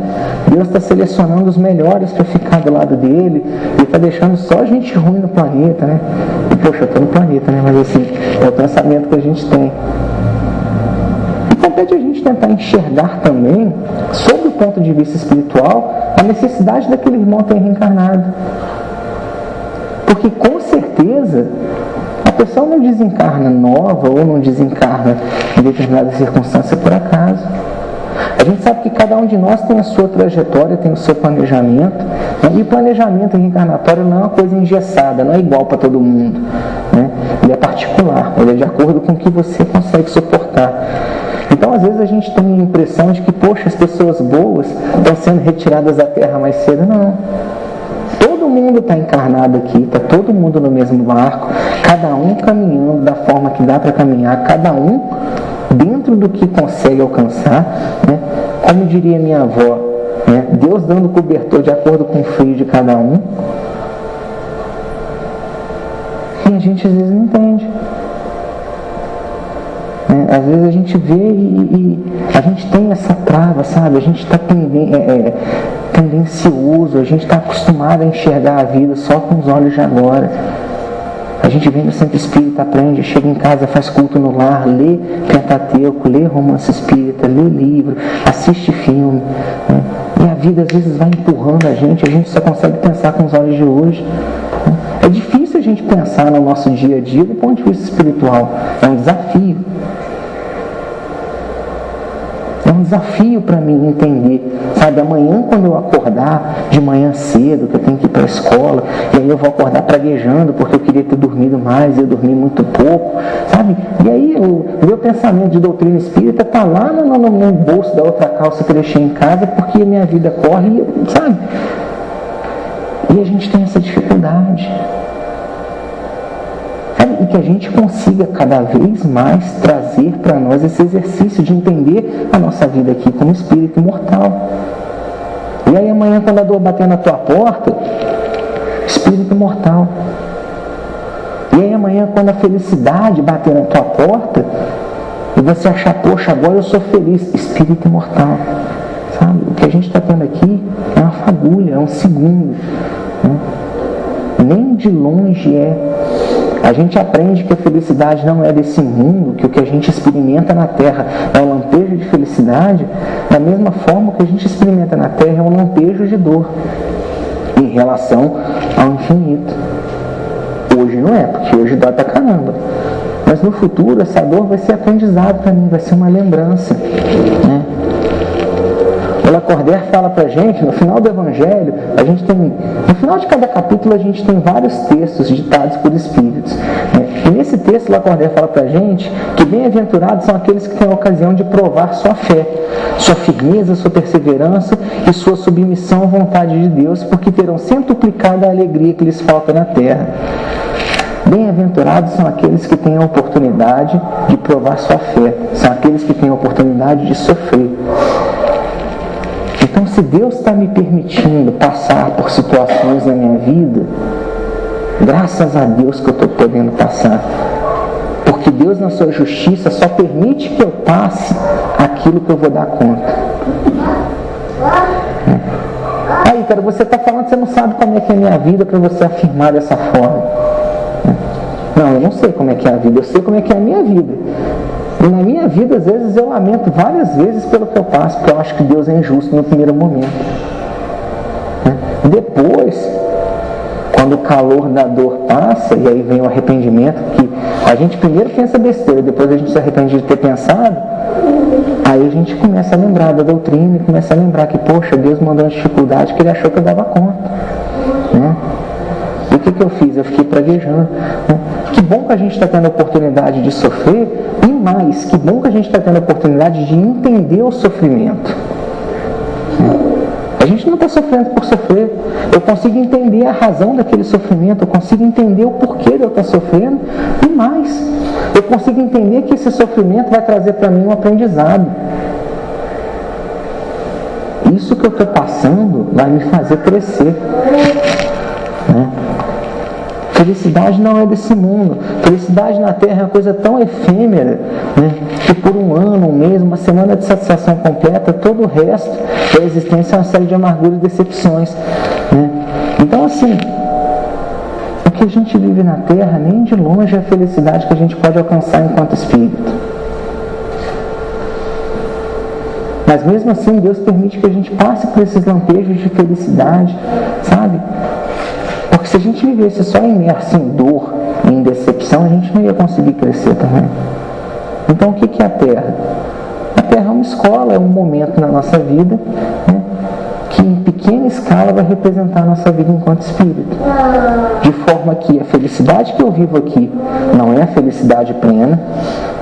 Deus está selecionando os melhores para ficar do lado dele e está deixando só gente ruim no planeta, né? E, poxa, eu estou no planeta, né? Mas assim, é o pensamento que a gente tem. E compete a gente tentar enxergar também, sob o ponto de vista espiritual, a necessidade daquele irmão ter reencarnado. Porque com certeza a pessoa não desencarna nova ou não desencarna em determinada circunstância por acaso. A gente sabe que cada um de nós tem a sua trajetória, tem o seu planejamento, né? E o planejamento reencarnatório não é uma coisa engessada, não é igual para todo mundo, né? Ele é particular, ele é de acordo com o que você consegue suportar. Então, às vezes a gente tem a impressão de que, poxa, as pessoas boas estão sendo retiradas da Terra mais cedo. Não. Todo mundo está encarnado aqui, está todo mundo no mesmo barco, cada um caminhando da forma que dá para caminhar, cada um dentro do que consegue alcançar, né? Como diria minha avó, né? Deus dando cobertor de acordo com o frio de cada um. E a gente às vezes não entende, né? Às vezes a gente vê e a gente tem essa trava, sabe? A gente está tendencioso, a gente está acostumado a enxergar a vida só com os olhos de agora. A gente vem no centro espírita, aprende, chega em casa, faz culto no lar, lê Pentateuco, lê romance espírita, lê livro, assiste filme, né? E a vida às vezes vai empurrando a gente só consegue pensar com os olhos de hoje, né? É difícil a gente pensar no nosso dia a dia do ponto de vista espiritual, é um desafio. É um desafio para mim entender, sabe? Amanhã, quando eu acordar de manhã cedo, que eu tenho que ir para a escola, e aí eu vou acordar praguejando porque eu queria ter dormido mais e eu dormi muito pouco, sabe? E aí o meu pensamento de doutrina espírita está lá no bolso da outra calça que eu deixei em casa porque a minha vida corre, sabe? E a gente tem essa dificuldade. E que a gente consiga cada vez mais trazer para nós esse exercício de entender a nossa vida aqui como espírito imortal. E aí amanhã, quando a dor bater na tua porta, espírito imortal. E aí amanhã, quando a felicidade bater na tua porta, e você achar, poxa, agora eu sou feliz, espírito imortal. Sabe? O que a gente está tendo aqui é uma fagulha, é um segundo, né? Nem de longe é. A gente aprende que a felicidade não é desse mundo, que o que a gente experimenta na Terra é um lampejo de felicidade, da mesma forma que a gente experimenta na Terra é um lampejo de dor em relação ao infinito. Hoje não é, porque hoje dói pra caramba. Mas no futuro essa dor vai ser aprendizado para mim, vai ser uma lembrança, né? O Lacordaire fala para a gente, no final do Evangelho, no final de cada capítulo a gente tem vários textos ditados por Espíritos. E nesse texto, Lacordaire fala para a gente que bem-aventurados são aqueles que têm a ocasião de provar sua fé, sua firmeza, sua perseverança e sua submissão à vontade de Deus, porque terão centuplicado a alegria que lhes falta na terra. Bem-aventurados são aqueles que têm a oportunidade de provar sua fé, são aqueles que têm a oportunidade de sofrer. Então, se Deus está me permitindo passar por situações na minha vida, graças a Deus que eu estou podendo passar. Porque Deus, na sua justiça, só permite que eu passe aquilo que eu vou dar conta. Aí, cara, você está falando que você não sabe como é que é a minha vida para você afirmar dessa forma. Não, eu não sei como é que é a vida, eu sei como é que é a minha vida. E na minha vida, às vezes, eu lamento várias vezes pelo que eu passo, porque eu acho que Deus é injusto no primeiro momento. Depois, quando o calor da dor passa, e aí vem o arrependimento, que a gente primeiro pensa besteira, depois a gente se arrepende de ter pensado, aí a gente começa a lembrar da doutrina e começa a lembrar que, poxa, Deus mandou uma dificuldade que ele achou que eu dava conta. Né? E o que eu fiz? Eu fiquei praguejando. Né? Que bom que a gente está tendo a oportunidade de sofrer, e mais, que bom que a gente está tendo a oportunidade de entender o sofrimento. A gente não está sofrendo por sofrer. Eu consigo entender a razão daquele sofrimento, eu consigo entender o porquê de eu estar sofrendo, e mais, eu consigo entender que esse sofrimento vai trazer para mim um aprendizado. Isso que eu estou passando vai me fazer crescer. Né? Felicidade não é desse mundo. Felicidade na Terra é uma coisa tão efêmera, né, que por um ano, um mês, uma semana de satisfação completa, todo o resto da existência é uma série de amarguras e decepções. Né? Então, assim, o que a gente vive na Terra, nem de longe é a felicidade que a gente pode alcançar enquanto espírito. Mas mesmo assim, Deus permite que a gente passe por esses lampejos de felicidade, sabe? Porque se a gente vivesse só imerso em dor, em decepção, a gente não ia conseguir crescer também. Então, o que é a Terra? A Terra é uma escola, é um momento na nossa vida, né, que em pequena escala vai representar a nossa vida enquanto espírito. De forma que a felicidade que eu vivo aqui não é a felicidade plena,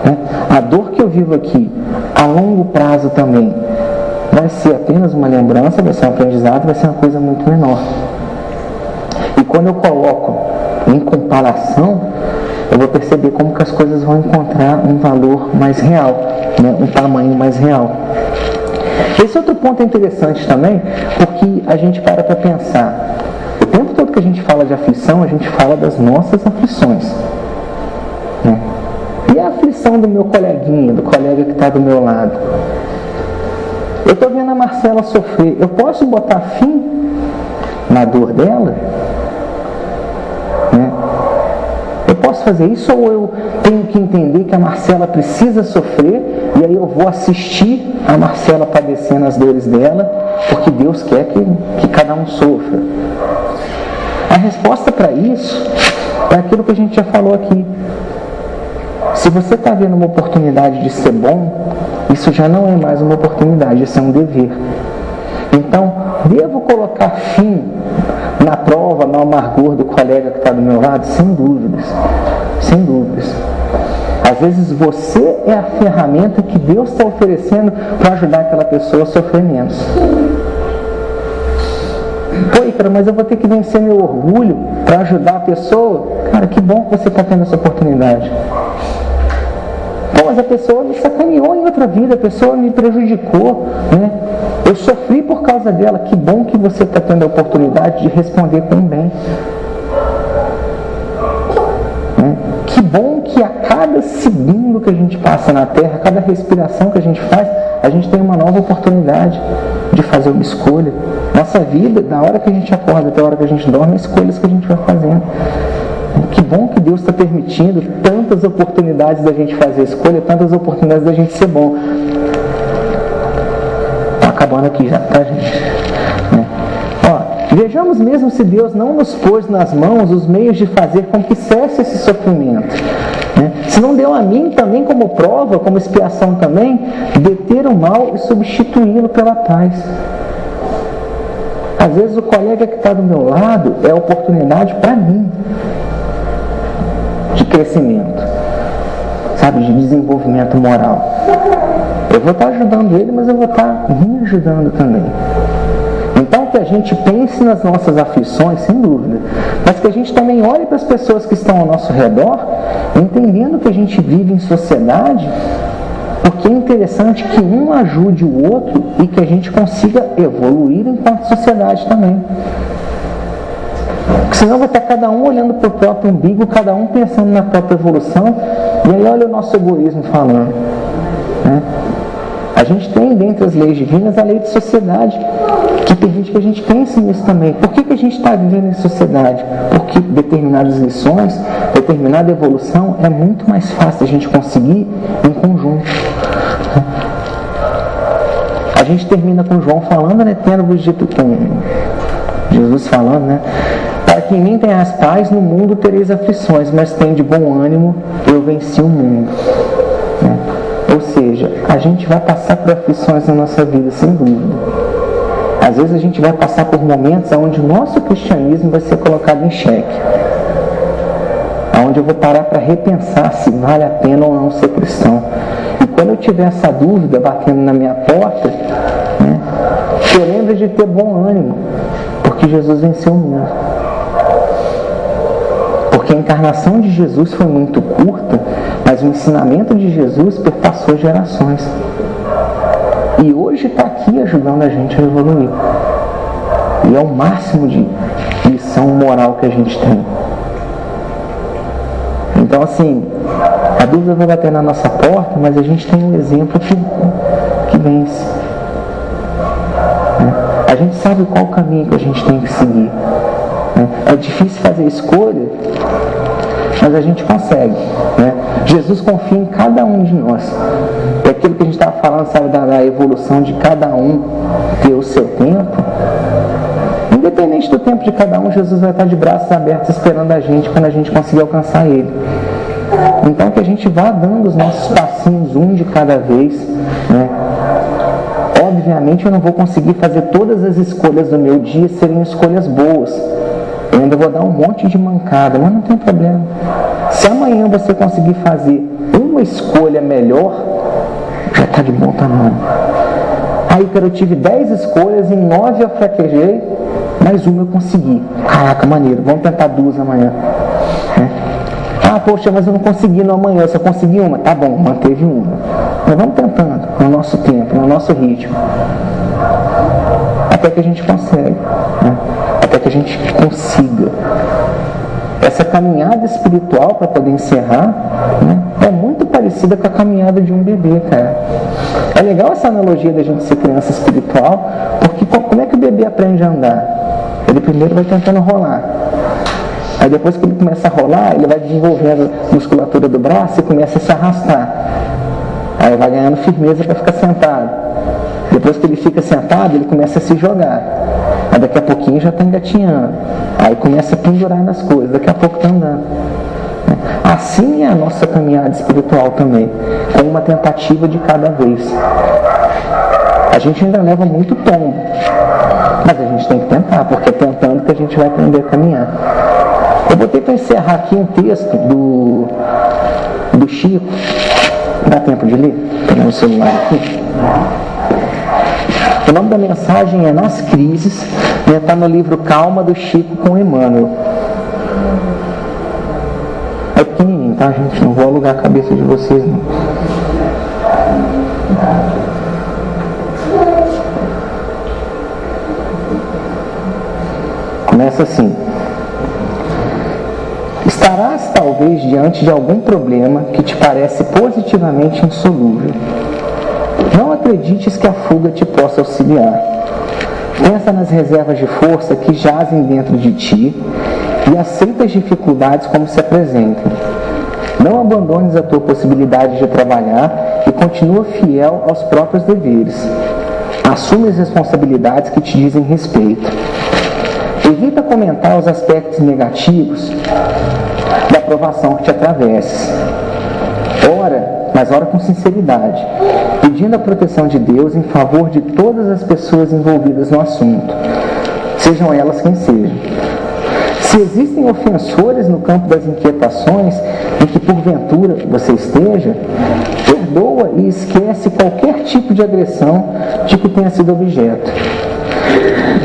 né? A dor que eu vivo aqui, a longo prazo também, vai ser apenas uma lembrança, vai ser um aprendizado, vai ser uma coisa muito menor. E quando eu coloco em comparação, eu vou perceber como que as coisas vão encontrar um valor mais real, né? Um tamanho mais real. Esse outro ponto é interessante também, porque a gente para pensar. O tempo todo que a gente fala de aflição, a gente fala das nossas aflições. Né? E a aflição do meu coleguinha, do colega que está do meu lado? Eu estou vendo a Marcela sofrer, eu posso botar fim na dor dela? Né? Eu posso fazer isso, ou eu tenho que entender que a Marcela precisa sofrer e aí eu vou assistir a Marcela padecendo as dores dela, porque Deus quer que cada um sofra? A resposta para isso é aquilo que a gente já falou aqui. Se você está vendo uma oportunidade de ser bom, isso já não é mais uma oportunidade, isso é um dever. Então, devo colocar fim na prova, no amargor do colega que está do meu lado? Sem dúvidas. Sem dúvidas. Às vezes você é a ferramenta que Deus está oferecendo para ajudar aquela pessoa a sofrer menos. Pô, cara, mas eu vou ter que vencer meu orgulho para ajudar a pessoa? Cara, que bom que você está tendo essa oportunidade. Pô, mas a pessoa me sacaneou em outra vida, a pessoa me prejudicou, né? Eu sofri por causa dela. Que bom que você está tendo a oportunidade de responder com bem. Né? Que bom que a cada segundo que a gente passa na Terra, a cada respiração que a gente faz, a gente tem uma nova oportunidade de fazer uma escolha. Nossa vida, da hora que a gente acorda até a hora que a gente dorme, é escolhas que a gente vai fazendo. Que bom que Deus está permitindo tantas oportunidades da gente fazer escolha, tantas oportunidades da gente ser bom. Está acabando aqui já, tá, gente? Ó, vejamos mesmo se Deus não nos pôs nas mãos os meios de fazer com que cesse esse sofrimento. Né? Se não deu a mim também como prova, como expiação também, deter o mal e substituí-lo pela paz. Às vezes o colega que está do meu lado é a oportunidade para mim de crescimento, sabe, de desenvolvimento moral. Eu vou estar ajudando ele, mas eu vou estar me ajudando também. Então que a gente pense nas nossas aflições, sem dúvida, mas que a gente também olhe para as pessoas que estão ao nosso redor, entendendo que a gente vive em sociedade, porque é interessante que um ajude o outro e que a gente consiga evoluir enquanto sociedade também. Porque senão vai estar cada um olhando para o próprio umbigo, cada um pensando na própria evolução, e aí olha o nosso egoísmo falando, né? A gente tem dentre as leis divinas a lei de sociedade, que permite que a gente pense nisso também. Por que a gente está vivendo em sociedade? Porque determinadas lições, determinada evolução é muito mais fácil a gente conseguir em conjunto. A gente termina com João falando, né? Tendo-vos dito com Jesus falando, né? Para que em mim tenhas paz, no mundo tereis aflições, mas tem de bom ânimo, eu venci o mundo. Né? Ou seja, a gente vai passar por aflições na nossa vida, sem dúvida. Às vezes a gente vai passar por momentos onde o nosso cristianismo vai ser colocado em xeque. Onde eu vou parar para repensar se vale a pena ou não ser cristão. E quando eu tiver essa dúvida batendo na minha porta, né, eu lembro de ter bom ânimo, porque Jesus venceu o mundo. Porque a encarnação de Jesus foi muito curta, mas o ensinamento de Jesus perpassou gerações. E hoje está aqui ajudando a gente a evoluir. E é o máximo de lição moral que a gente tem. Então, assim, a dúvida vai bater na nossa porta, mas a gente tem um exemplo que vence. A gente sabe qual caminho que a gente tem que seguir. É difícil fazer escolha, mas a gente consegue. Né? Jesus confia em cada um de nós. É aquilo que a gente estava falando, sabe, da evolução de cada um ter o seu tempo. Independente do tempo de cada um, Jesus vai estar de braços abertos esperando a gente quando a gente conseguir alcançar Ele. Então que a gente vá dando os nossos passinhos um de cada vez. Né? Obviamente eu não vou conseguir fazer todas as escolhas do meu dia serem escolhas boas. Eu ainda vou dar um monte de mancada, mas não tem problema. Se amanhã você conseguir fazer uma escolha melhor, já está de bom tamanho. Aí, cara, eu tive 10 escolhas, em 9 eu fraquejei, mas uma eu consegui. Caraca, maneiro, vamos tentar 2 amanhã. Ah, poxa, mas eu não consegui no amanhã, eu só consegui uma. Tá bom, manteve uma. Mas vamos tentando, no nosso tempo, no nosso ritmo. Até que a gente consegue, né? Até que a gente consiga. Essa caminhada espiritual, para poder encerrar, né, é muito parecida com a caminhada de um bebê, cara. É legal essa analogia da gente ser criança espiritual, porque como é que o bebê aprende a andar? Ele primeiro vai tentando rolar. Aí depois que ele começa a rolar, ele vai desenvolvendo a musculatura do braço e começa a se arrastar. Aí vai ganhando firmeza para ficar sentado. Depois que ele fica sentado, ele começa a se jogar. Aí daqui a pouquinho já está engatinhando. Aí começa a pendurar nas coisas, daqui a pouco está andando. Assim é a nossa caminhada espiritual também, com uma tentativa de cada vez. A gente ainda leva muito tombo, mas a gente tem que tentar, porque é tentando que a gente vai aprender a caminhar. Eu botei para encerrar aqui um texto do Chico. Dá tempo de ler? Pegar o celular aqui. O nome da mensagem é Nas Crises, e está no livro Calma, do Chico com Emmanuel. É pequenininho, tá, gente? Não vou alugar a cabeça de vocês, não. Começa assim. Estarás talvez diante de algum problema que te parece positivamente insolúvel. Não acredites que a fuga te possa auxiliar. Pensa nas reservas de força que jazem dentro de ti e aceita as dificuldades como se apresentam. Não abandones a tua possibilidade de trabalhar e continua fiel aos próprios deveres. Assume as responsabilidades que te dizem respeito. Evita comentar os aspectos negativos da provação que te atravessa. Ora, mas ora com sinceridade, pedindo a proteção de Deus em favor de todas as pessoas envolvidas no assunto, sejam elas quem sejam. Se existem ofensores no campo das inquietações em que porventura você esteja, perdoa e esquece qualquer tipo de agressão de que tenha sido objeto.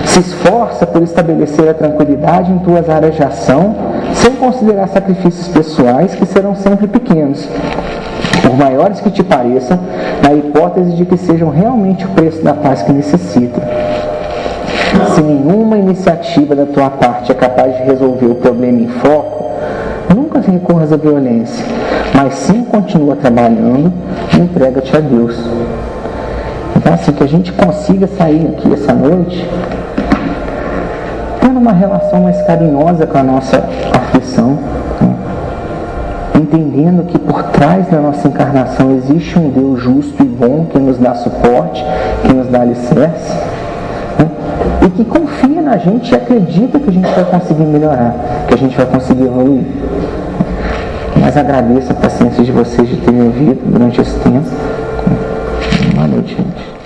Se esforça por estabelecer a tranquilidade em tuas áreas de ação, sem considerar sacrifícios pessoais que serão sempre pequenos, por maiores que te pareçam, na hipótese de que sejam realmente o preço da paz que necessita. Se nenhuma iniciativa da tua parte é capaz de resolver o problema em foco, nunca recorras à violência, mas sim continua trabalhando e entrega-te a Deus. Então, assim, que a gente consiga sair aqui essa noite tendo uma relação mais carinhosa com a nossa aflição, né? Entendendo que por trás da nossa encarnação existe um Deus justo e bom que nos dá suporte, que nos dá alicerce, né? E que confia na gente e acredita que a gente vai conseguir melhorar, que a gente vai conseguir evoluir. Mas agradeço a paciência de vocês de terem ouvido durante esse tempo. Boa noite, gente.